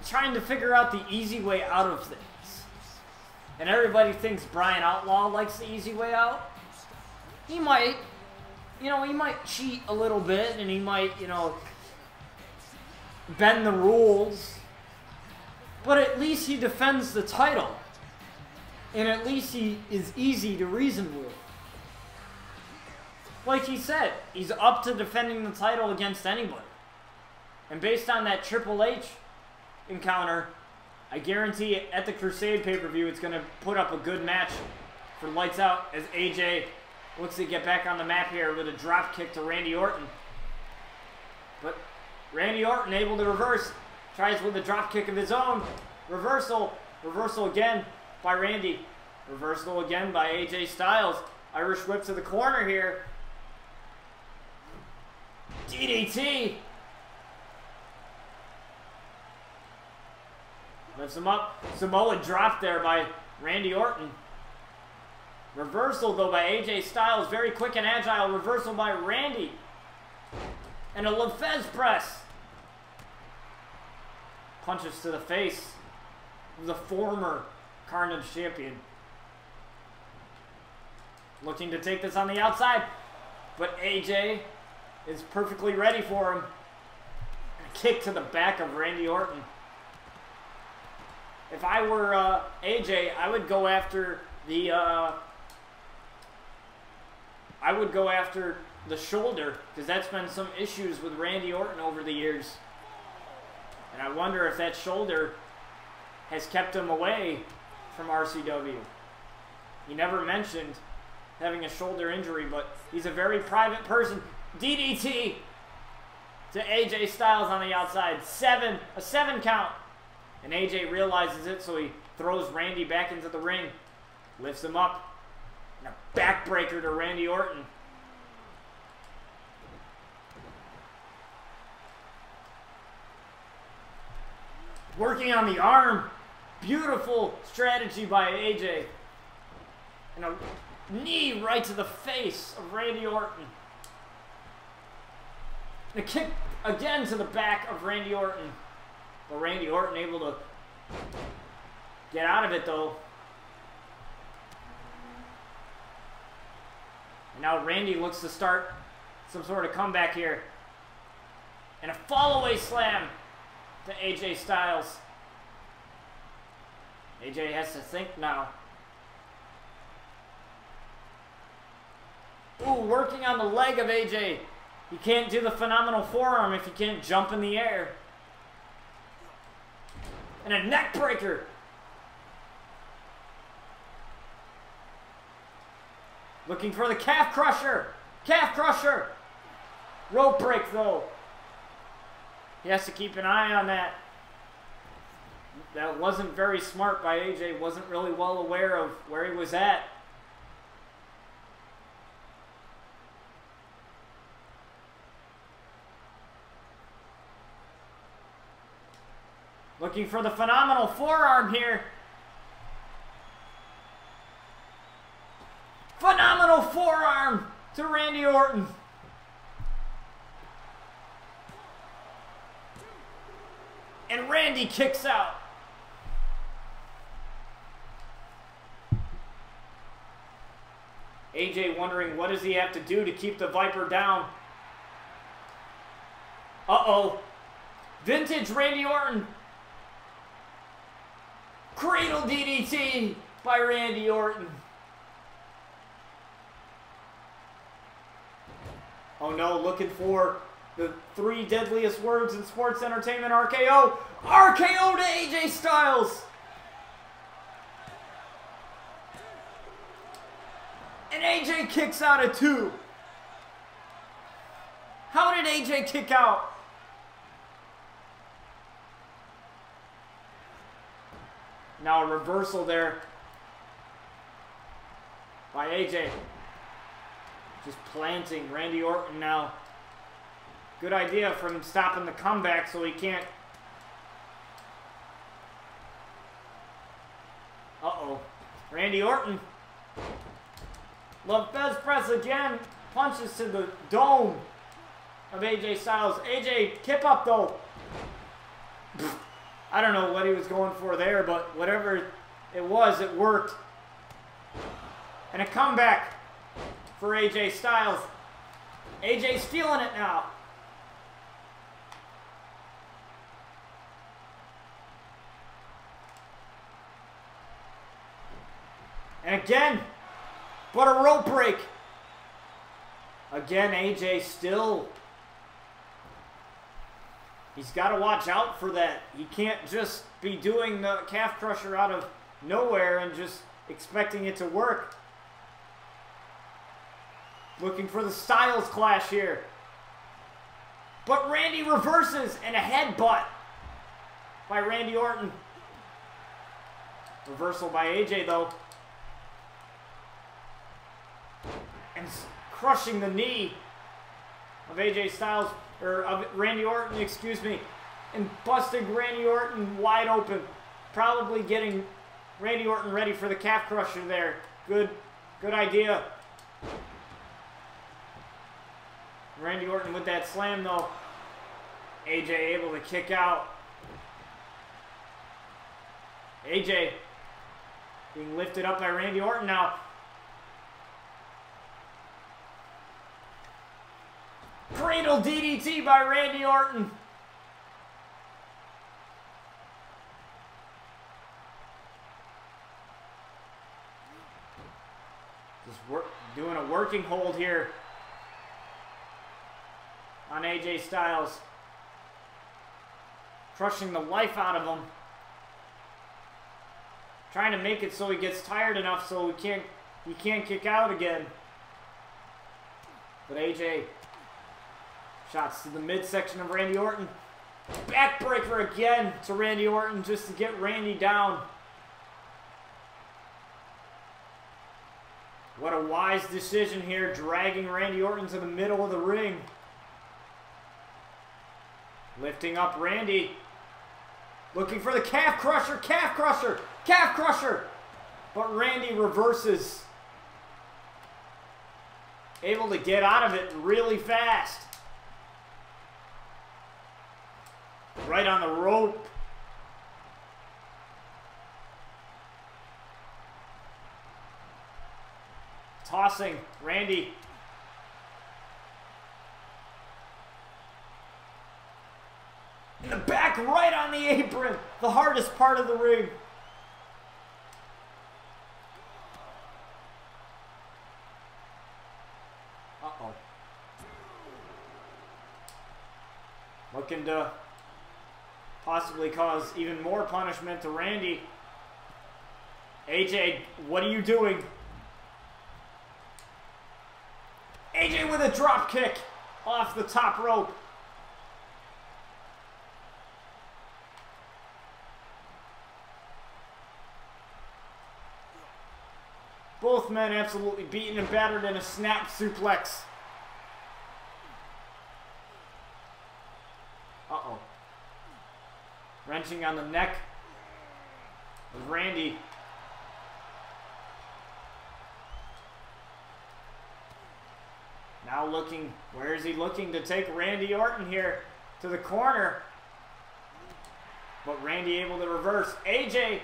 trying to figure out the easy way out of things. And everybody thinks Brian Outlaw likes the easy way out. He might, you know, he might cheat a little bit and he might, you know, bend the rules. But at least he defends the title. And at least he is easy to reason with. Like he said, he's up to defending the title against anybody. And based on that Triple H encounter, I guarantee at the Crusade pay-per-view it's going to put up a good match for Lights Out as AJ looks to get back on the map here with a drop kick to Randy Orton. But Randy Orton able to reverse, tries with a drop kick of his own. Reversal again by Randy. Reversal again by AJ Styles. Irish whip to the corner here. DDT. Lifts him up. Samoa drop there by Randy Orton. Reversal though by AJ Styles. Very quick and agile. Reversal by Randy. And a Lefez press. Punches to the face of the former Carnage champion. Looking to take this on the outside. But AJ is perfectly ready for him. A kick to the back of Randy Orton. If I were AJ, I would go after the shoulder, because that's been some issues with Randy Orton over the years. And I wonder if that shoulder has kept him away from RCW. He never mentioned having a shoulder injury, but he's a very private person. DDT to AJ Styles on the outside. A 7 count. And AJ realizes it, so he throws Randy back into the ring. Lifts him up. And a backbreaker to Randy Orton. Working on the arm. Beautiful strategy by AJ. And a knee right to the face of Randy Orton. And a kick again to the back of Randy Orton. But Randy Orton able to get out of it though. And now Randy looks to start some sort of comeback here. And a fall-away slam to AJ Styles. AJ has to think now. Ooh, working on the leg of AJ. You can't do the phenomenal forearm if you can't jump in the air. And a neck breaker. Looking for the calf crusher. Calf crusher. Rope break though. He has to keep an eye on that. That wasn't very smart by AJ. Wasn't really well aware of where he was at. Looking for the phenomenal forearm here. Phenomenal forearm to Randy Orton. And Randy kicks out. AJ wondering what does he have to do to keep the Viper down. Uh-oh. Vintage Randy Orton. Cradle DDT by Randy Orton. Oh no, looking for the 3 deadliest words in sports entertainment, RKO. RKO to AJ Styles. And AJ kicks out at 2. How did AJ kick out? Now a reversal there by AJ. Just planting Randy Orton now. Good idea from stopping the comeback so he can't. Uh-oh. Randy Orton. Lefez press again. Punches to the dome. of AJ Styles. AJ, kip up though. I don't know what he was going for there, but whatever it was, it worked. And a comeback for AJ Styles. AJ's feeling it now. And again, but a rope break. Again, AJ still, he's got to watch out for that. He can't just be doing the calf crusher out of nowhere and just expecting it to work. Looking for the Styles clash here. But Randy reverses and a headbutt by Randy Orton. Reversal by AJ though. And crushing the knee of AJ Styles, or of Randy Orton, excuse me, and busting Randy Orton wide open. Probably getting Randy Orton ready for the calf crusher there. Good idea. Randy Orton with that slam though. AJ able to kick out. AJ being lifted up by Randy Orton now. Cradle DDT by Randy Orton. Just doing a working hold here on AJ Styles. Crushing the life out of him. Trying to make it so he gets tired enough so he can't kick out again. But AJ, shots to the midsection of Randy Orton. Backbreaker again to Randy Orton just to get Randy down. What a wise decision here, dragging Randy Orton to the middle of the ring. Lifting up Randy. Looking for the calf crusher, calf crusher, calf crusher. But Randy reverses. Able to get out of it really fast. Right on the rope. Tossing Randy. In the back, right on the apron. The hardest part of the ring. Uh-oh. Looking to possibly cause even more punishment to Randy. AJ, what are you doing? AJ with a drop kick off the top rope. Both men absolutely beaten and battered in a snap suplex. Uh-oh. Wrenching on the neck of Randy. Now looking, where is he looking to take Randy Orton here? To the corner. But Randy able to reverse. AJ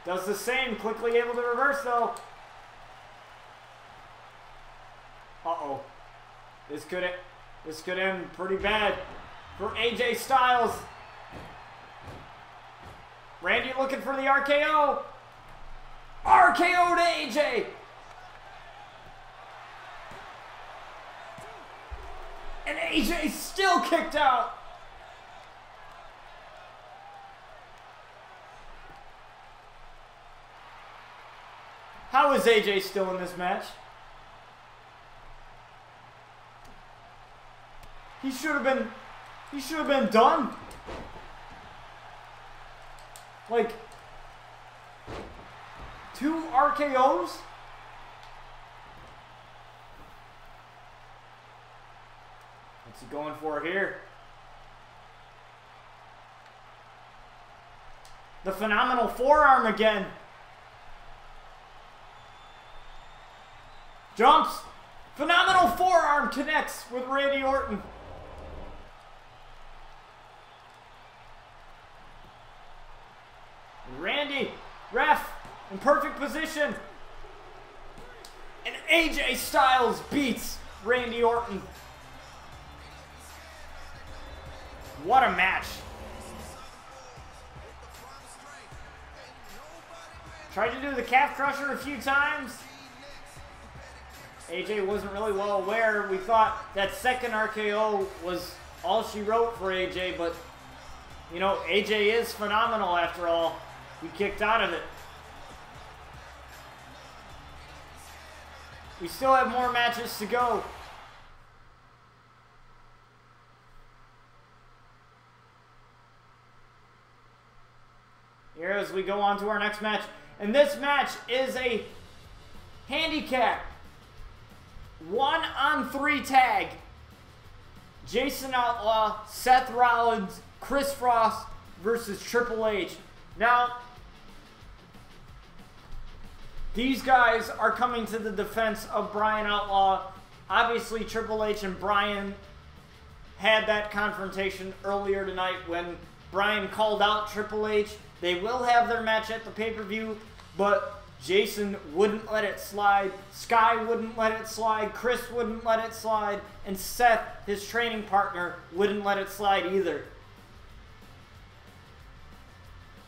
does the same, quickly able to reverse though. Uh-oh. This could end pretty bad for AJ Styles. Randy looking for the RKO. RKO to AJ. And AJ still kicked out. How is AJ still in this match? He should have been done. Like 2 RKOs? What's he going for here? The phenomenal forearm again. Jumps. Phenomenal forearm connects with Randy Orton. Randy, ref, in perfect position. And AJ Styles beats Randy Orton. What a match. Tried to do the calf crusher a few times. AJ wasn't really well aware. We thought that second RKO was all she wrote for AJ, but you know, AJ is phenomenal after all. He kicked out of it. We still have more matches to go. Here as we go on to our next match. And this match is a handicap 1-on-3 tag. Jason Outlaw, Seth Rollins, Chris Frost versus Triple H. Now, these guys are coming to the defense of Bryan Outlaw. Obviously, Triple H and Bryan had that confrontation earlier tonight when Bryan called out Triple H. They will have their match at the pay-per-view, but Jason wouldn't let it slide. Sky wouldn't let it slide. Chris wouldn't let it slide. And Seth, his training partner, wouldn't let it slide either.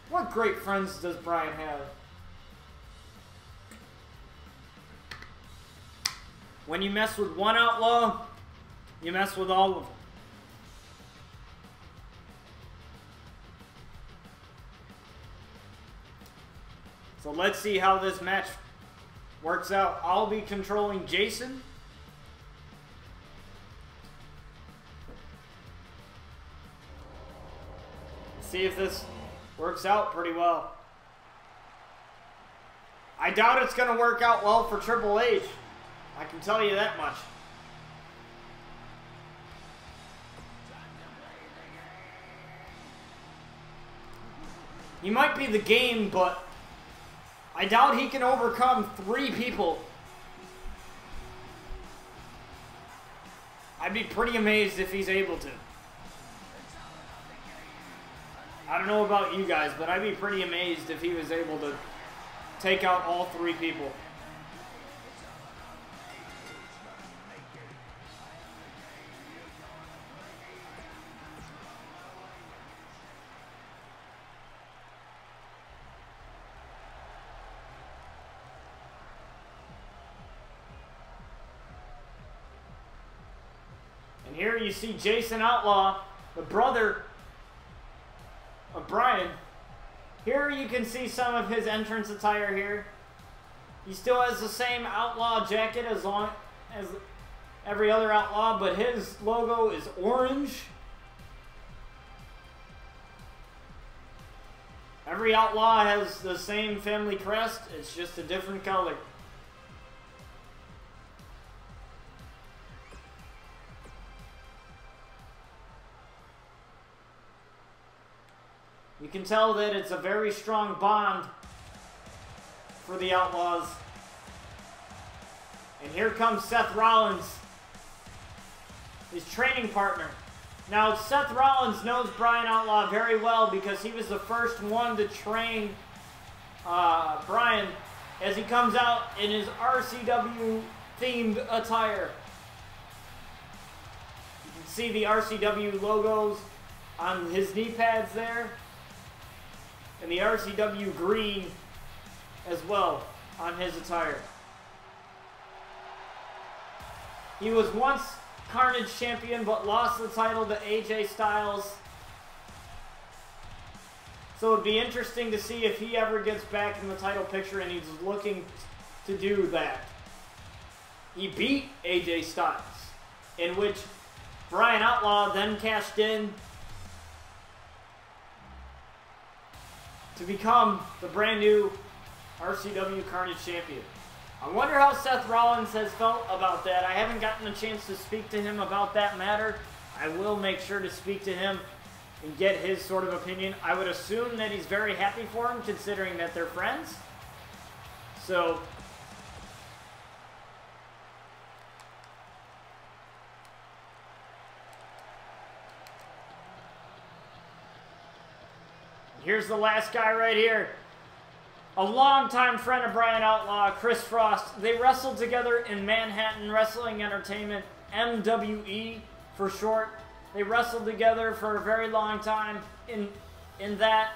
What great friends does Bryan have? When you mess with one outlaw, you mess with all of them. So let's see how this match works out. I'll be controlling Jason. See if this works out pretty well. I doubt it's going to work out well for Triple H. I can tell you that much. He might be the game, but I doubt he can overcome 3 people. I'd be pretty amazed if he's able to. I don't know about you guys, but I'd be pretty amazed if he was able to take out all 3 people. And here you see Jason Outlaw, the brother of Bryan. Here you can see some of his entrance attire here. He still has the same outlaw jacket as long as every other outlaw, but his logo is orange. Every outlaw has the same family crest, it's just a different color. You can tell that it's a very strong bond for the Outlaws. And here comes Seth Rollins, his training partner. Now, Seth Rollins knows Bryan Outlaw very well because he was the first one to train Bryan as he comes out in his RCW-themed attire. You can see the RCW logos on his knee pads there. And the RCW green as well on his attire. He was once Carnage champion but lost the title to AJ Styles. So it'd be interesting to see if he ever gets back in the title picture, and he's looking to do that. He beat AJ Styles, in which Bryan Outlaw then cashed in to become the brand new RCW Carnage champion. I wonder how Seth Rollins has felt about that. I haven't gotten a chance to speak to him about that matter. I will make sure to speak to him and get his sort of opinion. I would assume that he's very happy for him, considering that they're friends. So Here's the last guy right here. A longtime friend of Brian Outlaw, Chris Frost. They wrestled together in Manhattan Wrestling Entertainment, MWE for short. They wrestled together for a very long time in that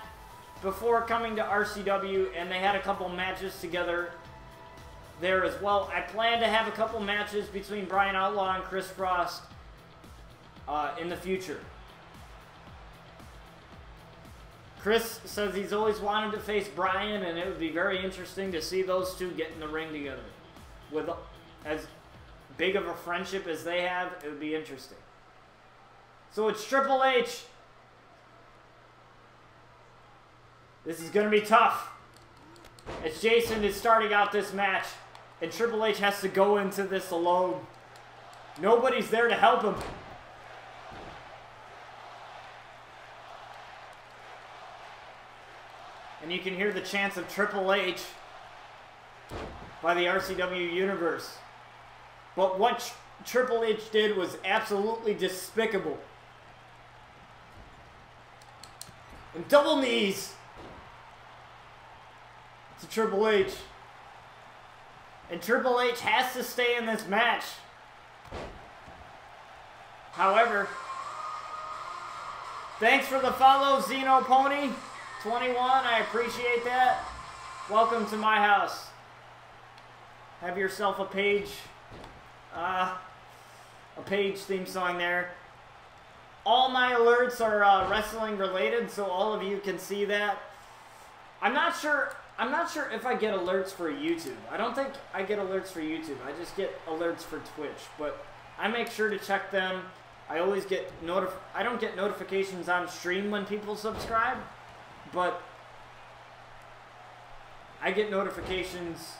before coming to RCW, and they had a couple matches together there as well. I plan to have a couple matches between Brian Outlaw and Chris Frost in the future. Chris says he's always wanted to face Brian, and it would be very interesting to see those two get in the ring together. With as big of a friendship as they have, it would be interesting. So it's Triple H. This is going to be tough. As Jason is starting out this match, and Triple H has to go into this alone. Nobody's there to help him. And you can hear the chants of Triple H by the RCW Universe. But what Triple H did was absolutely despicable. And double knees to Triple H. And Triple H has to stay in this match. However, thanks for the follow, Zeno Pony 21. I appreciate that. Welcome to my house. Have yourself a page theme song there. All my alerts are wrestling related, so all of you can see that. I'm not sure if I get alerts for YouTube. I don't think I get alerts for YouTube. I just get alerts for Twitch, but I make sure to check them. I always get I don't get notifications on stream when people subscribe, but I get notifications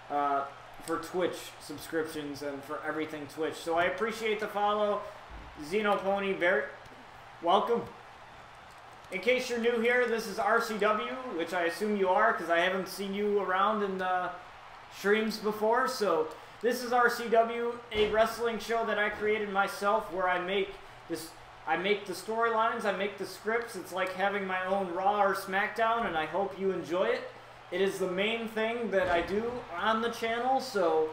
for Twitch subscriptions and for everything Twitch. So I appreciate the follow, Xenopony. Very welcome. In case you're new here, this is RCW, which I assume you are because I haven't seen you around in streams before. So this is RCW, a wrestling show that I created myself, where I make the storylines, I make the scripts. It's like having my own Raw or SmackDown, and I hope you enjoy it. It is the main thing that I do on the channel, so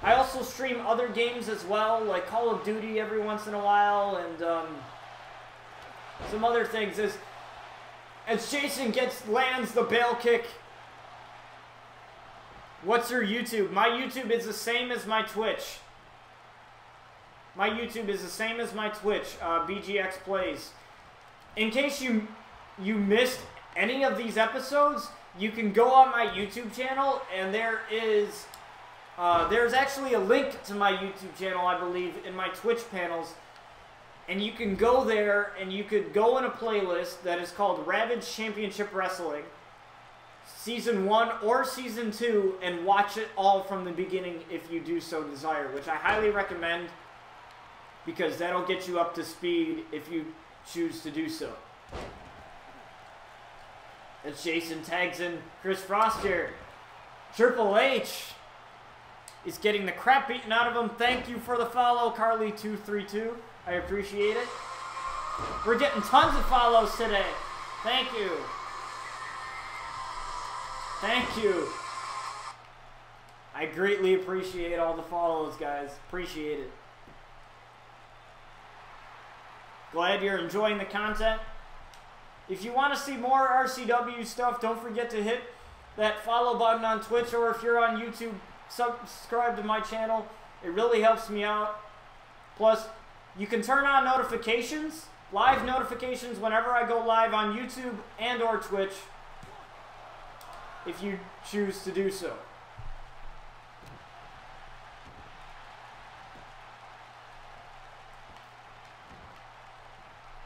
I also stream other games as well, like Call of Duty every once in a while, and some other things. As Jason lands the bail kick. What's your YouTube? My YouTube is the same as my Twitch. My YouTube is the same as my Twitch, BGX Plays. In case you missed any of these episodes, you can go on my YouTube channel, and there's actually a link to my YouTube channel, I believe, in my Twitch panels. And you can go there, and you could go in a playlist that is called Ravage Championship Wrestling, Season 1 or Season 2, and watch it all from the beginning if you do so desire, which I highly recommend, because that'll get you up to speed if you choose to do so. As Jason tags in Chris Frost here. Triple H is getting the crap beaten out of him. Thank you for the follow, Carly232. I appreciate it. We're getting tons of follows today. Thank you. Thank you. I greatly appreciate all the follows, guys. Appreciate it. Glad you're enjoying the content. If you want to see more RCW stuff, don't forget to hit that follow button on Twitch, or if you're on YouTube, subscribe to my channel. It really helps me out. Plus, you can turn on notifications, live notifications, whenever I go live on YouTube and or Twitch, if you choose to do so.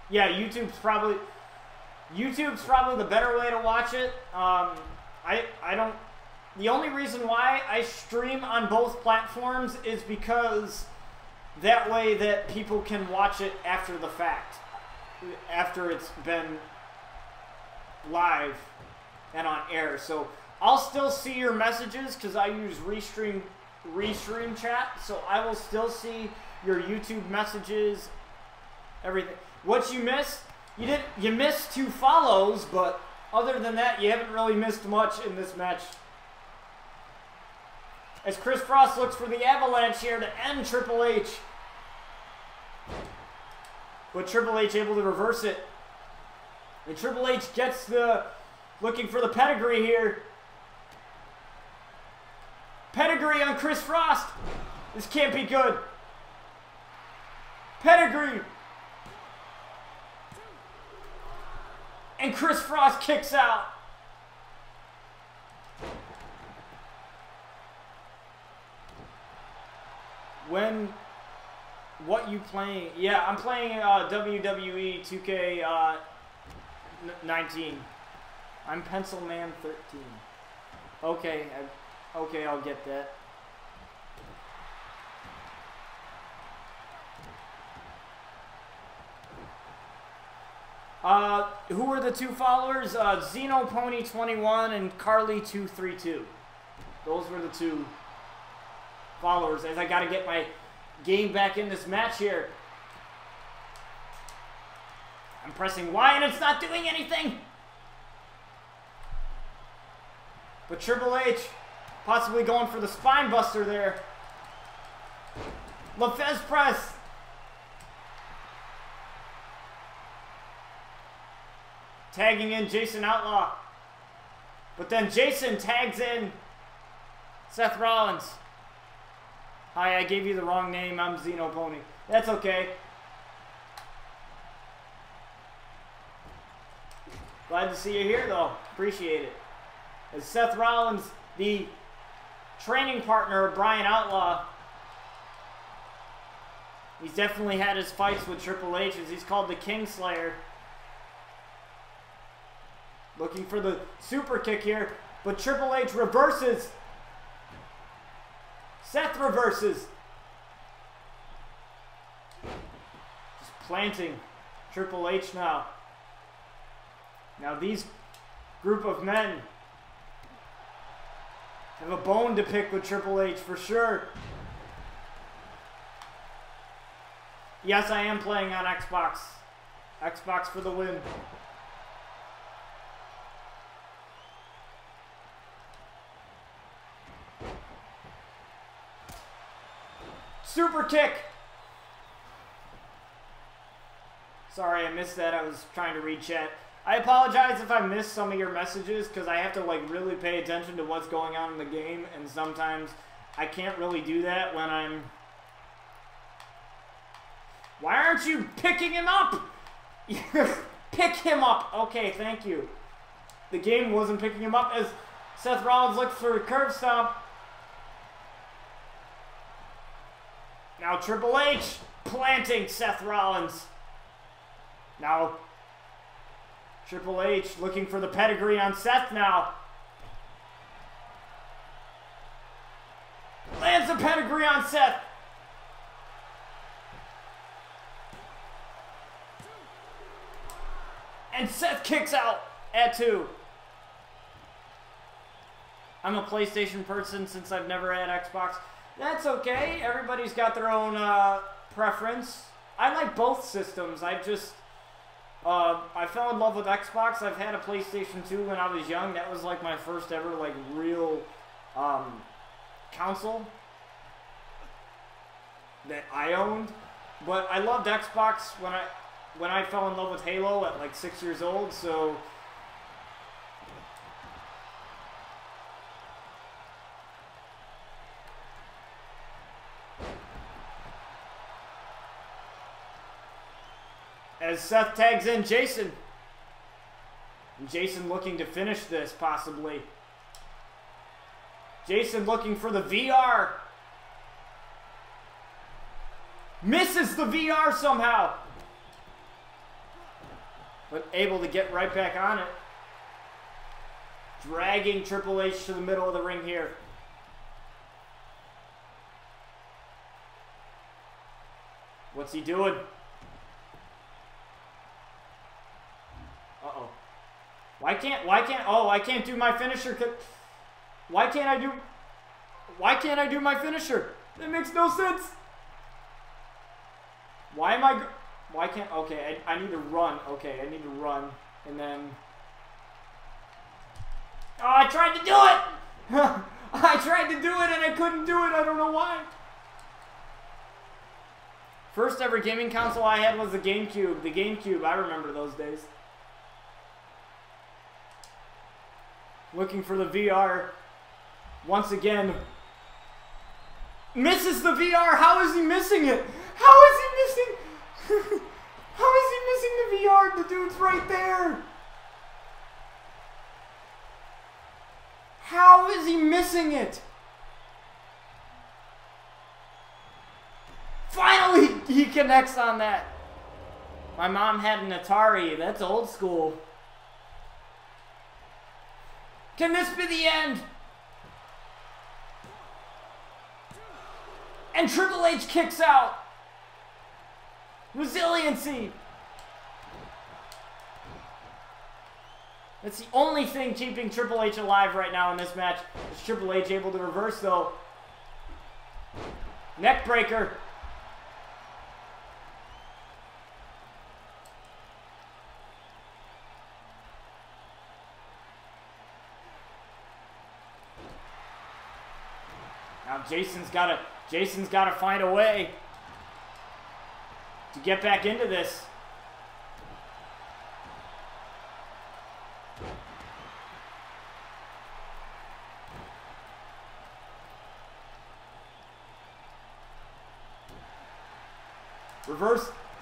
Yeah, YouTube's probably the better way to watch it. The only reason why I stream on both platforms is because that way that people can watch it after the fact, after it's been live and on air. So I'll still see your messages because I use Restream chat, so I will still see your YouTube messages, everything. What you missed You missed 2 follows, but other than that, you haven't really missed much in this match. As Chris Frost looks for the avalanche here to end Triple H. But Triple H able to reverse it. And Triple H gets the... looking for the pedigree here. Pedigree on Chris Frost. This can't be good. Pedigree. And Chris Frost kicks out. What you playing? Yeah, I'm playing WWE 2K 19. I'm Pencil Man 13. Okay, okay, I'll get that. Who were the 2 followers? Xeno Pony 21 and Carly 232. Those were the 2 followers. As I gotta get my game back in this match here. I'm pressing Y and it's not doing anything. But Triple H possibly going for the spine buster there. LaFez press. Tagging in Jason Outlaw. But then Jason tags in Seth Rollins. Hi, I gave you the wrong name. I'm Xeno Pony. That's okay. Glad to see you here, though. Appreciate it. As Seth Rollins, the training partner of Brian Outlaw, he's definitely had his fights with Triple H, as he's called the Kingslayer. Looking for the super kick here, but Triple H reverses. Seth reverses. Just planting Triple H now. Now these group of men have a bone to pick with Triple H for sure. Yes, I am playing on Xbox. Xbox for the win. Super kick. Sorry, I missed that. I was trying to read chat. I apologize if I missed some of your messages because I have to like really pay attention to what's going on in the game, and sometimes I can't really do that when I'm... Why aren't you picking him up? Pick him up. Okay, thank you. The game wasn't picking him up as Seth Rollins looked for a curb stomp. Now Triple H planting Seth Rollins. Now Triple H looking for the pedigree on Seth now. Lands a pedigree on Seth. And Seth kicks out at 2. I'm a PlayStation person since I've never had Xbox. That's okay. Everybody's got their own preference. I like both systems. I fell in love with Xbox. I've had a PlayStation 2 when I was young. That was like my first ever like real console that I owned. But I loved Xbox when I fell in love with Halo at like 6 years old. So as Seth tags in Jason. And Jason looking to finish this, possibly. Jason looking for the VR. Misses the VR somehow. But able to get right back on it. Dragging Triple H to the middle of the ring here. What's he doing? Uh-oh. Why can't do my finisher? Why can't I do my finisher? That makes no sense. Why Why can't... Okay, I need to run. Okay, I need to run. And then... Oh, I tried to do it! I tried to do it and I couldn't do it. I don't know why. First ever gaming console I had was the GameCube. The GameCube, I remember those days. Looking for the VR. Once again. Misses the VR. How is he missing it? How is he missing? How is he missing the VR? The dude's right there. How is he missing it? Finally, he connects on that. My mom had an Atari. That's old school. Can this be the end? And Triple H kicks out. Resiliency. That's the only thing keeping Triple H alive right now in this match. Is Triple H able to reverse though? Neck breaker. Now Jason's gotta find a way to get back into this.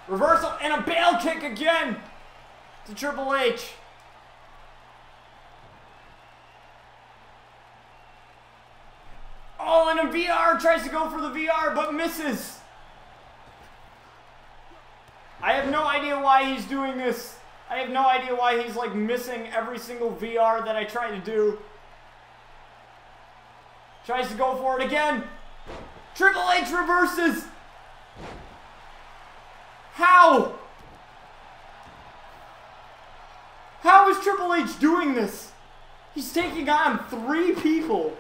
Reversal, and a bail kick again to Triple H. Oh, and a VR tries to go for the VR, but misses. I have no idea why he's doing this. I have no idea why he's like missing every single VR that I try to do. Tries to go for it again. Triple H reverses. How? How is Triple H doing this? He's taking on 3 people.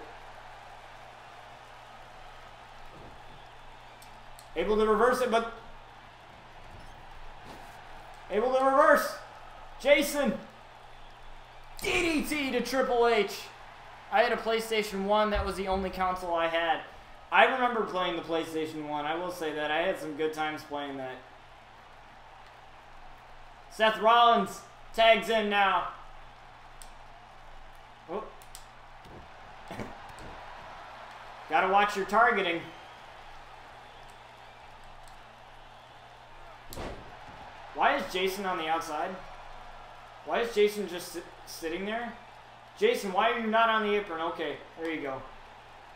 Able to reverse it, but... Able to reverse. Jason. DDT to Triple H. I had a PlayStation 1. That was the only console I had. I remember playing the PlayStation 1. I will say that. I had some good times playing that. Seth Rollins tags in now. Oh. Gotta watch your targeting. Why is Jason on the outside? Why is Jason just sitting there? Jason, why are you not on the apron? Okay, there you go.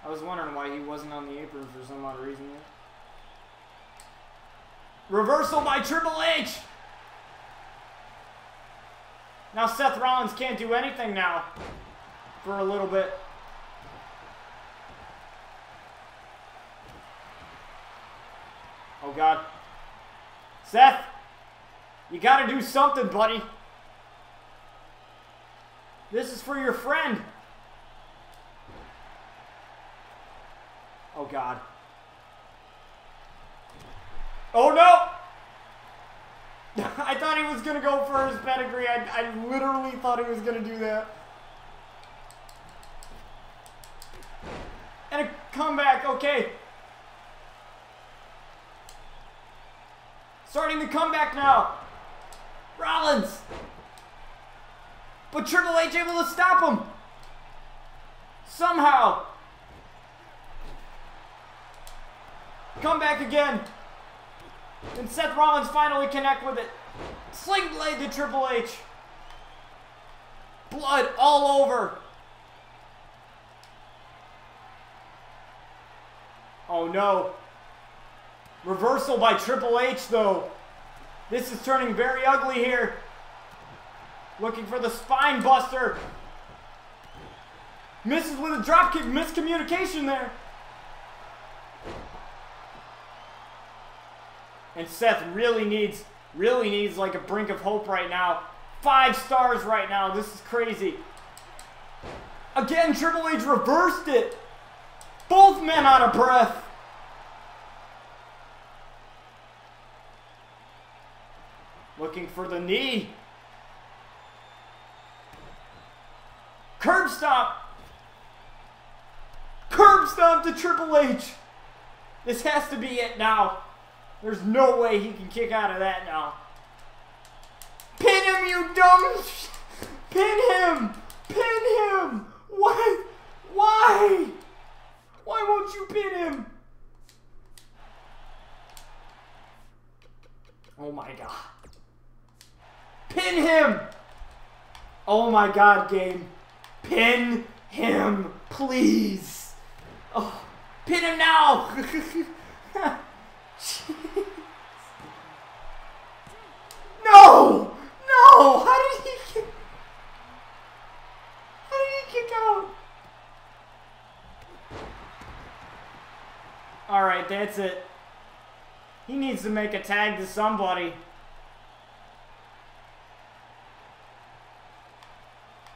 I was wondering why he wasn't on the apron for some odd reason there. Reversal by Triple H! Now Seth Rollins can't do anything now for a little bit. Oh God. Seth, you gotta do something, buddy. This is for your friend. Oh God. Oh no! I thought he was going to go for his pedigree. I literally thought he was going to do that. And a comeback, okay. Starting the comeback now. Rollins. But Triple H able to stop him. Somehow. Comeback again. And Seth Rollins finally connect with it. Sling blade to Triple H. Blood all over. Oh no. Reversal by Triple H though. This is turning very ugly here. Looking for the spine buster. Misses with a dropkick. Miscommunication there. And Seth really needs like a brink of hope right now. 5 stars right now. This is crazy. Again, Triple H reversed it. Both men out of breath. Looking for the knee. Curb stomp. Curb stomp to Triple H. This has to be it now. There's no way he can kick out of that now. Pin him, you dumb. Pin him. Pin him. What? Why? Why won't you pin him? Oh my god. Pin him! Oh my god, game. Pin him, please. Oh, pin him now! No! No! How did he kick out? Alright, that's it. He needs to make a tag to somebody.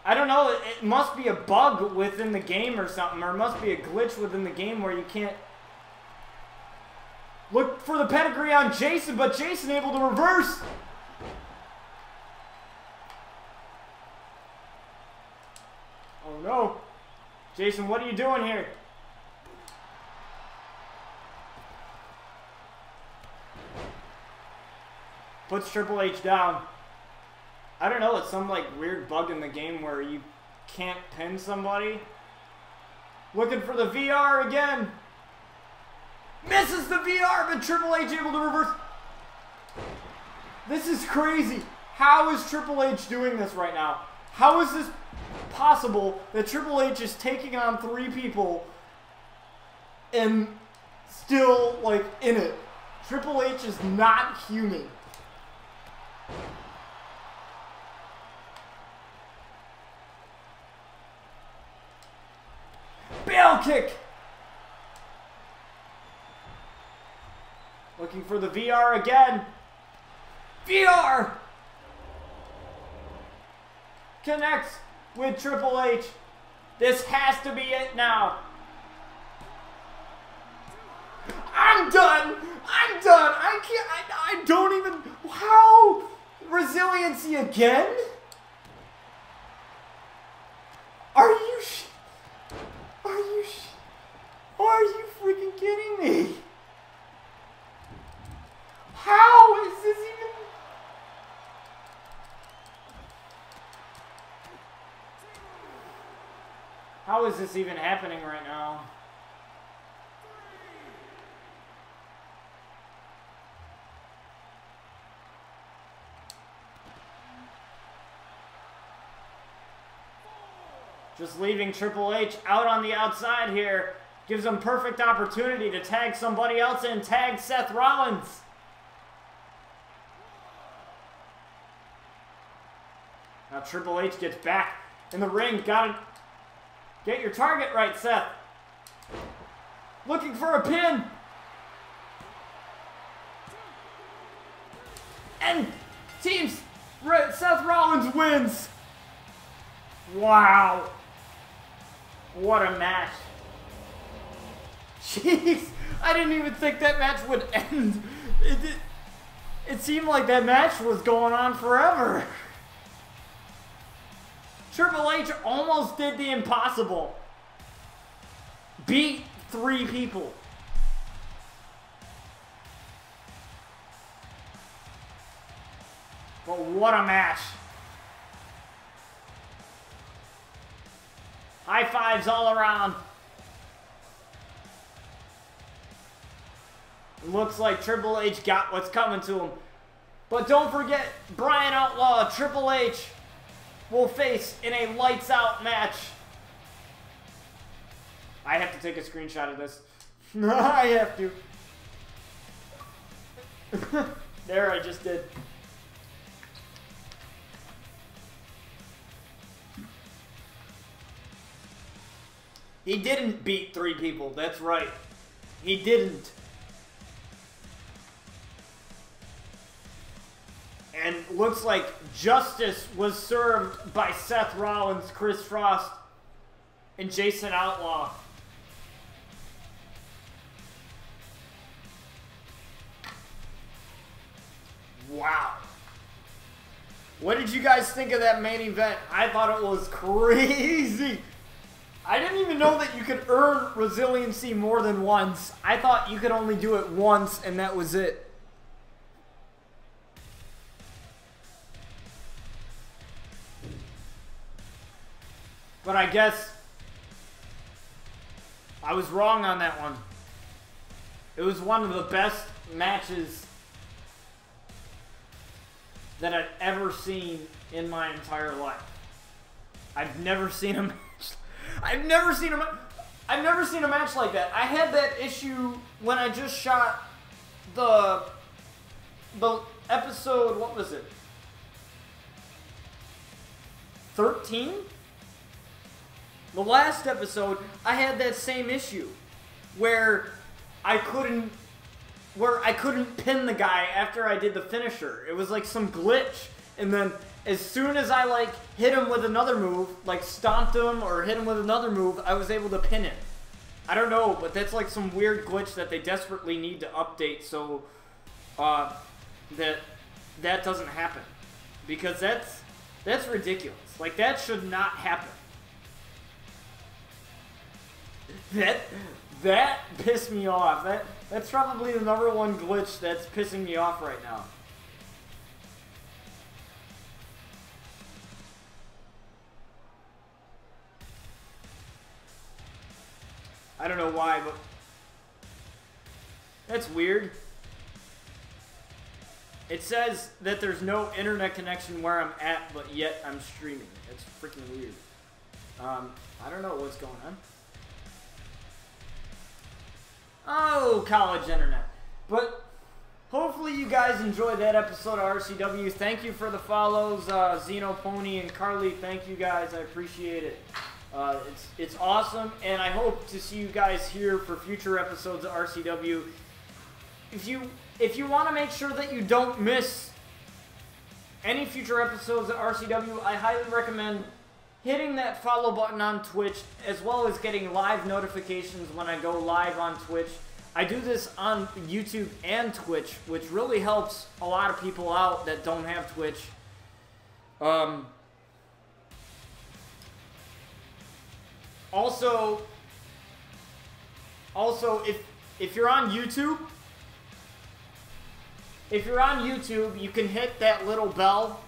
I don't know, it must be a bug within the game or something, or it must be a glitch within the game where you can't look for the pedigree on Jason, but Jason able to reverse. Oh no. Jason, what are you doing here? Puts Triple H down. I don't know, it's some like weird bug in the game where you can't pin somebody. Looking for the VR again. Misses the VR, but Triple H able to reverse. This is crazy. How is Triple H doing this right now? How is this possible that Triple H is taking on 3 people and still like in it? Triple H is not human. Bail kick! Looking for the VR again. VR! Connects with Triple H. This has to be it now. I'm done! I'm done! I can't, I don't even, how? Resiliency again? Are you freaking kidding me? How is this even? How is this even happening right now? Just leaving Triple H out on the outside here. Gives him perfect opportunity to tag somebody else in. Tag Seth Rollins. Now Triple H gets back in the ring. Gotta get your target right, Seth. Looking for a pin. And Seth Rollins wins. Wow. What a match. Jeez, I didn't even think that match would end. It seemed like that match was going on forever. Triple H almost did the impossible. Beat 3 people. But what a match. High fives all around. Looks like Triple H got what's coming to him. But don't forget, Brian Outlaw, Triple H will face in a lights out match. I have to take a screenshot of this. I have to. There, I just did. He didn't beat 3 people, that's right. He didn't. And looks like justice was served by Seth Rollins, Chris Frost, and Jason Outlaw. Wow. What did you guys think of that main event? I thought it was crazy. I didn't even know that you could earn resiliency more than once. I thought you could only do it once and that was it. But I guess I was wrong on that one. It was one of the best matches that I've ever seen in my entire life. I've never seen a match. I've never seen a match like that. I had that issue when I just shot the episode, what was it? 13? The last episode, I had that same issue where I couldn't pin the guy after I did the finisher. It was like some glitch, and then as soon as I like hit him with another move, like stomped him or hit him with another move, I was able to pin him. I don't know, but that's like some weird glitch that they desperately need to update so that doesn't happen, because that's ridiculous. Like, that should not happen. That pissed me off. That's probably the #1 glitch that's pissing me off right now. I don't know why, but that's weird. It says that there's no internet connection where I'm at, but yet I'm streaming. It's freaking weird. I don't know what's going on. Oh, college internet. But hopefully you guys enjoyed that episode of RCW. Thank you for the follows, Xeno Pony and Carly. Thank you guys. I appreciate it. It's awesome, and I hope to see you guys here for future episodes of RCW. If you want to make sure that you don't miss any future episodes of RCW, I highly recommend hitting that follow button on Twitch, as well as getting live notifications when I go live on Twitch. I do this on YouTube and Twitch, which really helps a lot of people out that don't have Twitch. Also, if you're on YouTube, you can hit that little bell.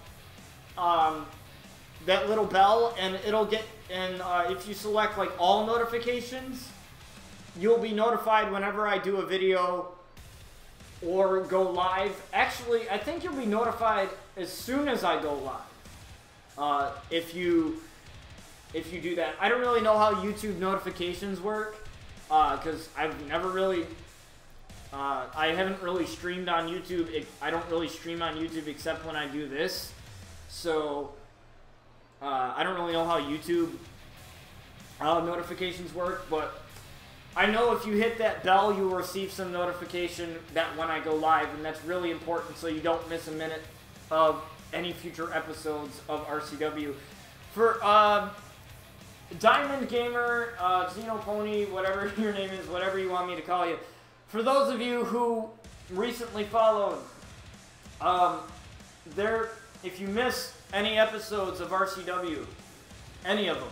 And it'll get, and if you select like all notifications, you'll be notified whenever I do a video or go live. Actually, I think you'll be notified as soon as I go live. If you do that. I don't really know how YouTube notifications work, because I've never really, I haven't really streamed on YouTube. I don't really stream on YouTube except when I do this. So, I don't really know how YouTube notifications work, but I know if you hit that bell, you will receive some notification that when I go live, and that's really important so you don't miss a minute of any future episodes of RCW. For Diamond Gamer, Xeno Pony, whatever your name is, whatever you want me to call you, for those of you who recently followed, if you missed any episodes of RCW, any of them,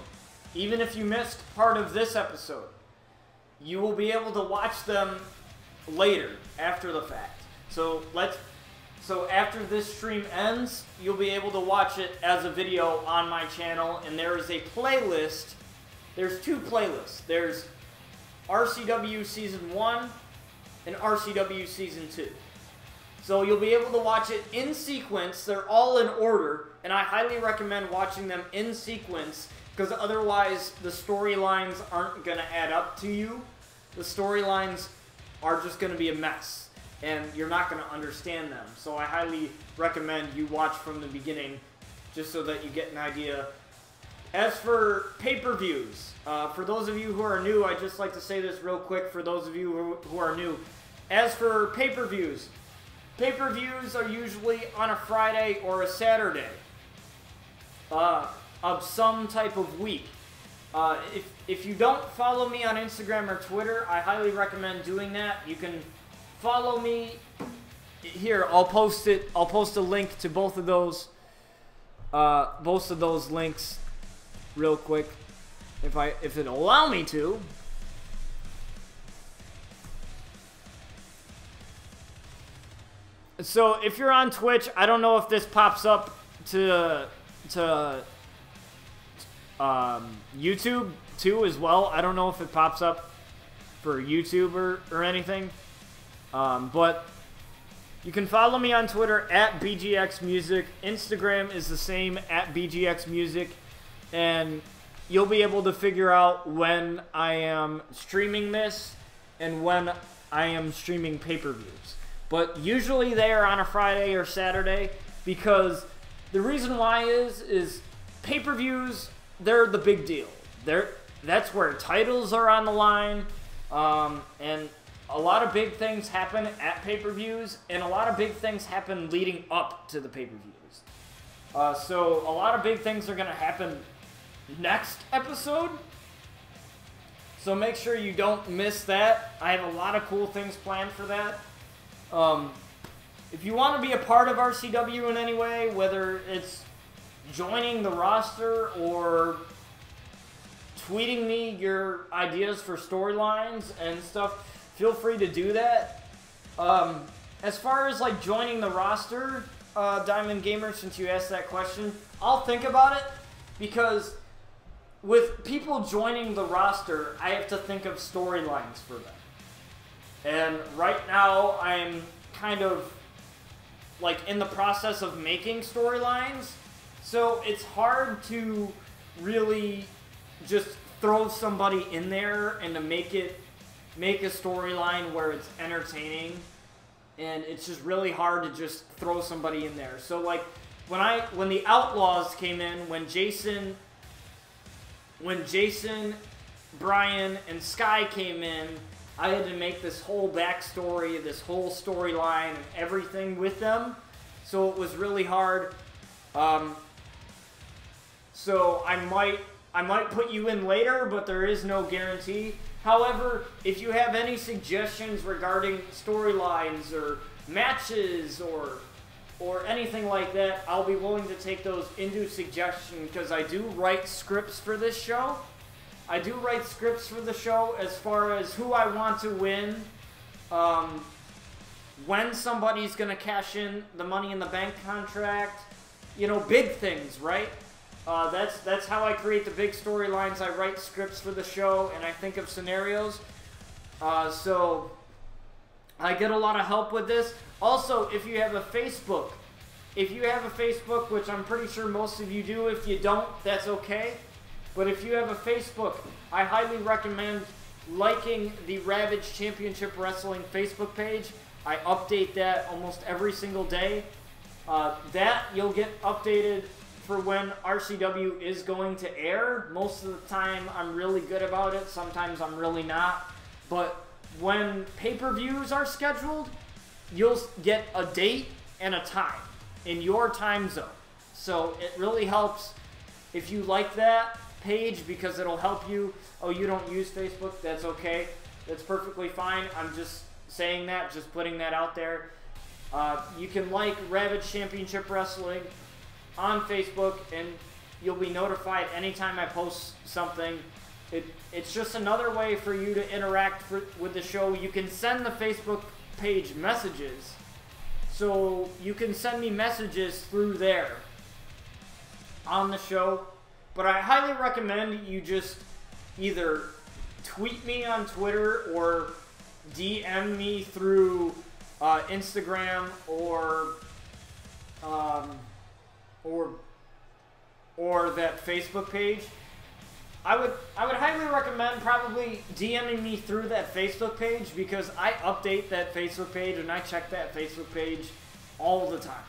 even if you missed part of this episode, you will be able to watch them later, after the fact. So after this stream ends, you'll be able to watch it as a video on my channel, and there is a playlist. There's two playlists. There's RCW Season 1 and RCW Season 2. So you'll be able to watch it in sequence. They're all in order, and I highly recommend watching them in sequence, because otherwise the storylines aren't going to add up to you. The storylines are just going to be a mess, and you're not going to understand them. So I highly recommend you watch from the beginning, just so that you get an idea. As for pay-per-views, for those of you who are new, I'd just like to say this real quick for those of you who are new. As for pay-per-views are usually on a Friday or a Saturday of some type of week. If you don't follow me on Instagram or Twitter, I highly recommend doing that. You can follow me here. I'll post a link to both of those both of those links real quick, if it'll allow me to. So if you're on Twitch, I don't know if this pops up to YouTube too as well. I don't know if it pops up for YouTube or anything. But you can follow me on Twitter at BGXMusic. Instagram is the same, at BGXMusic. And you'll be able to figure out when I am streaming this and when I am streaming pay-per-views. But usually they are on a Friday or Saturday, because the reason why is pay-per-views, they're the big deal. That's where titles are on the line, and a lot of big things happen at pay-per-views, and a lot of big things happen leading up to the pay-per-views. So a lot of big things are going to happen next episode, so make sure you don't miss that. I have a lot of cool things planned for that. If you want to be a part of RCW in any way, whether it's joining the roster or tweeting me your ideas for storylines and stuff, feel free to do that. As far as like joining the roster, Diamond Gamer, since you asked that question, I'll think about it, because with people joining the roster, I have to think of storylines for them. And right now, I'm kind of like in the process of making storylines, so it's hard to really just throw somebody in there and to make a storyline where it's entertaining, and it's just really hard to just throw somebody in there. So like when the Outlaws came in, when Jason, Brian, and Sky came in, I had to make this whole backstory, this whole storyline, and everything with them. So it was really hard. So I might put you in later, but there is no guarantee. However, if you have any suggestions regarding storylines or matches or anything like that, I'll be willing to take those into suggestion, because I do write scripts for this show. I do write scripts for the show as far as who I want to win, when somebody's going to cash in the Money in the Bank contract, you know, big things, right? That's how I create the big storylines. I write scripts for the show, and I think of scenarios. So I get a lot of help with this. Also, if you have a Facebook, which I'm pretty sure most of you do, if you don't, that's okay. But if you have a Facebook, I highly recommend liking the Ravage Championship Wrestling Facebook page. I update that almost every single day. That you'll get updated for when RCW is going to air. Most of the time I'm really good about it, sometimes I'm really not. But when pay-per-views are scheduled, you'll get a date and a time in your time zone. So it really helps if you like that page, because it'll help you. Oh, you don't use Facebook? That's okay. That's perfectly fine. I'm just saying that, just putting that out there. You can like Ravage Championship Wrestling on Facebook, and you'll be notified anytime I post something. It's just another way for you to interact with the show. You can send the Facebook page messages, so you can send me messages through there on the show. But I highly recommend you just either tweet me on Twitter or DM me through Instagram or that Facebook page. I would highly recommend probably DMing me through that Facebook page, because I update that Facebook page and I check that Facebook page all the time.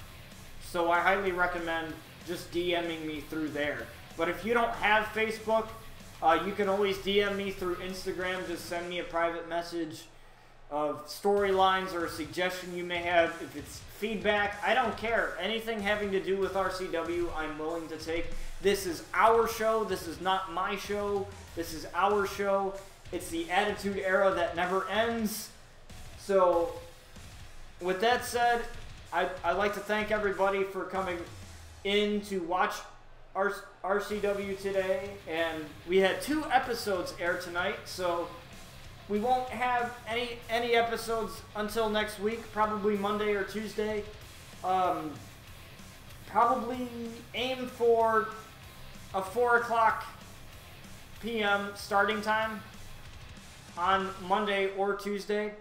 So I highly recommend just DMing me through there. But if you don't have Facebook, you can always DM me through Instagram. Just send me a private message of storylines or a suggestion you may have. If it's feedback, I don't care. Anything having to do with RCW, I'm willing to take. This is our show. This is not my show. This is our show. It's the Attitude Era that never ends. So, with that said, I'd like to thank everybody for coming in to watch RCW today, and we had 2 episodes air tonight, so we won't have any episodes until next week, probably Monday or Tuesday. Probably aim for a 4 o'clock p.m. starting time on Monday or Tuesday.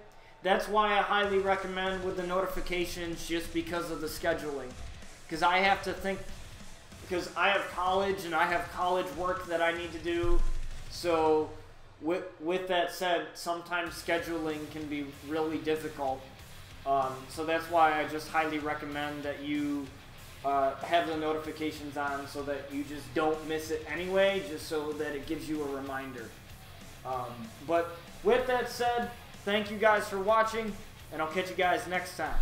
That's why I highly recommend with the notifications, just because of the scheduling. Because I have to think, because I have college and I have college work that I need to do. So with that said, sometimes scheduling can be really difficult. So that's why I just highly recommend that you have the notifications on, so that you just don't miss it anyway, just so that it gives you a reminder. But with that said, thank you guys for watching, and I'll catch you guys next time.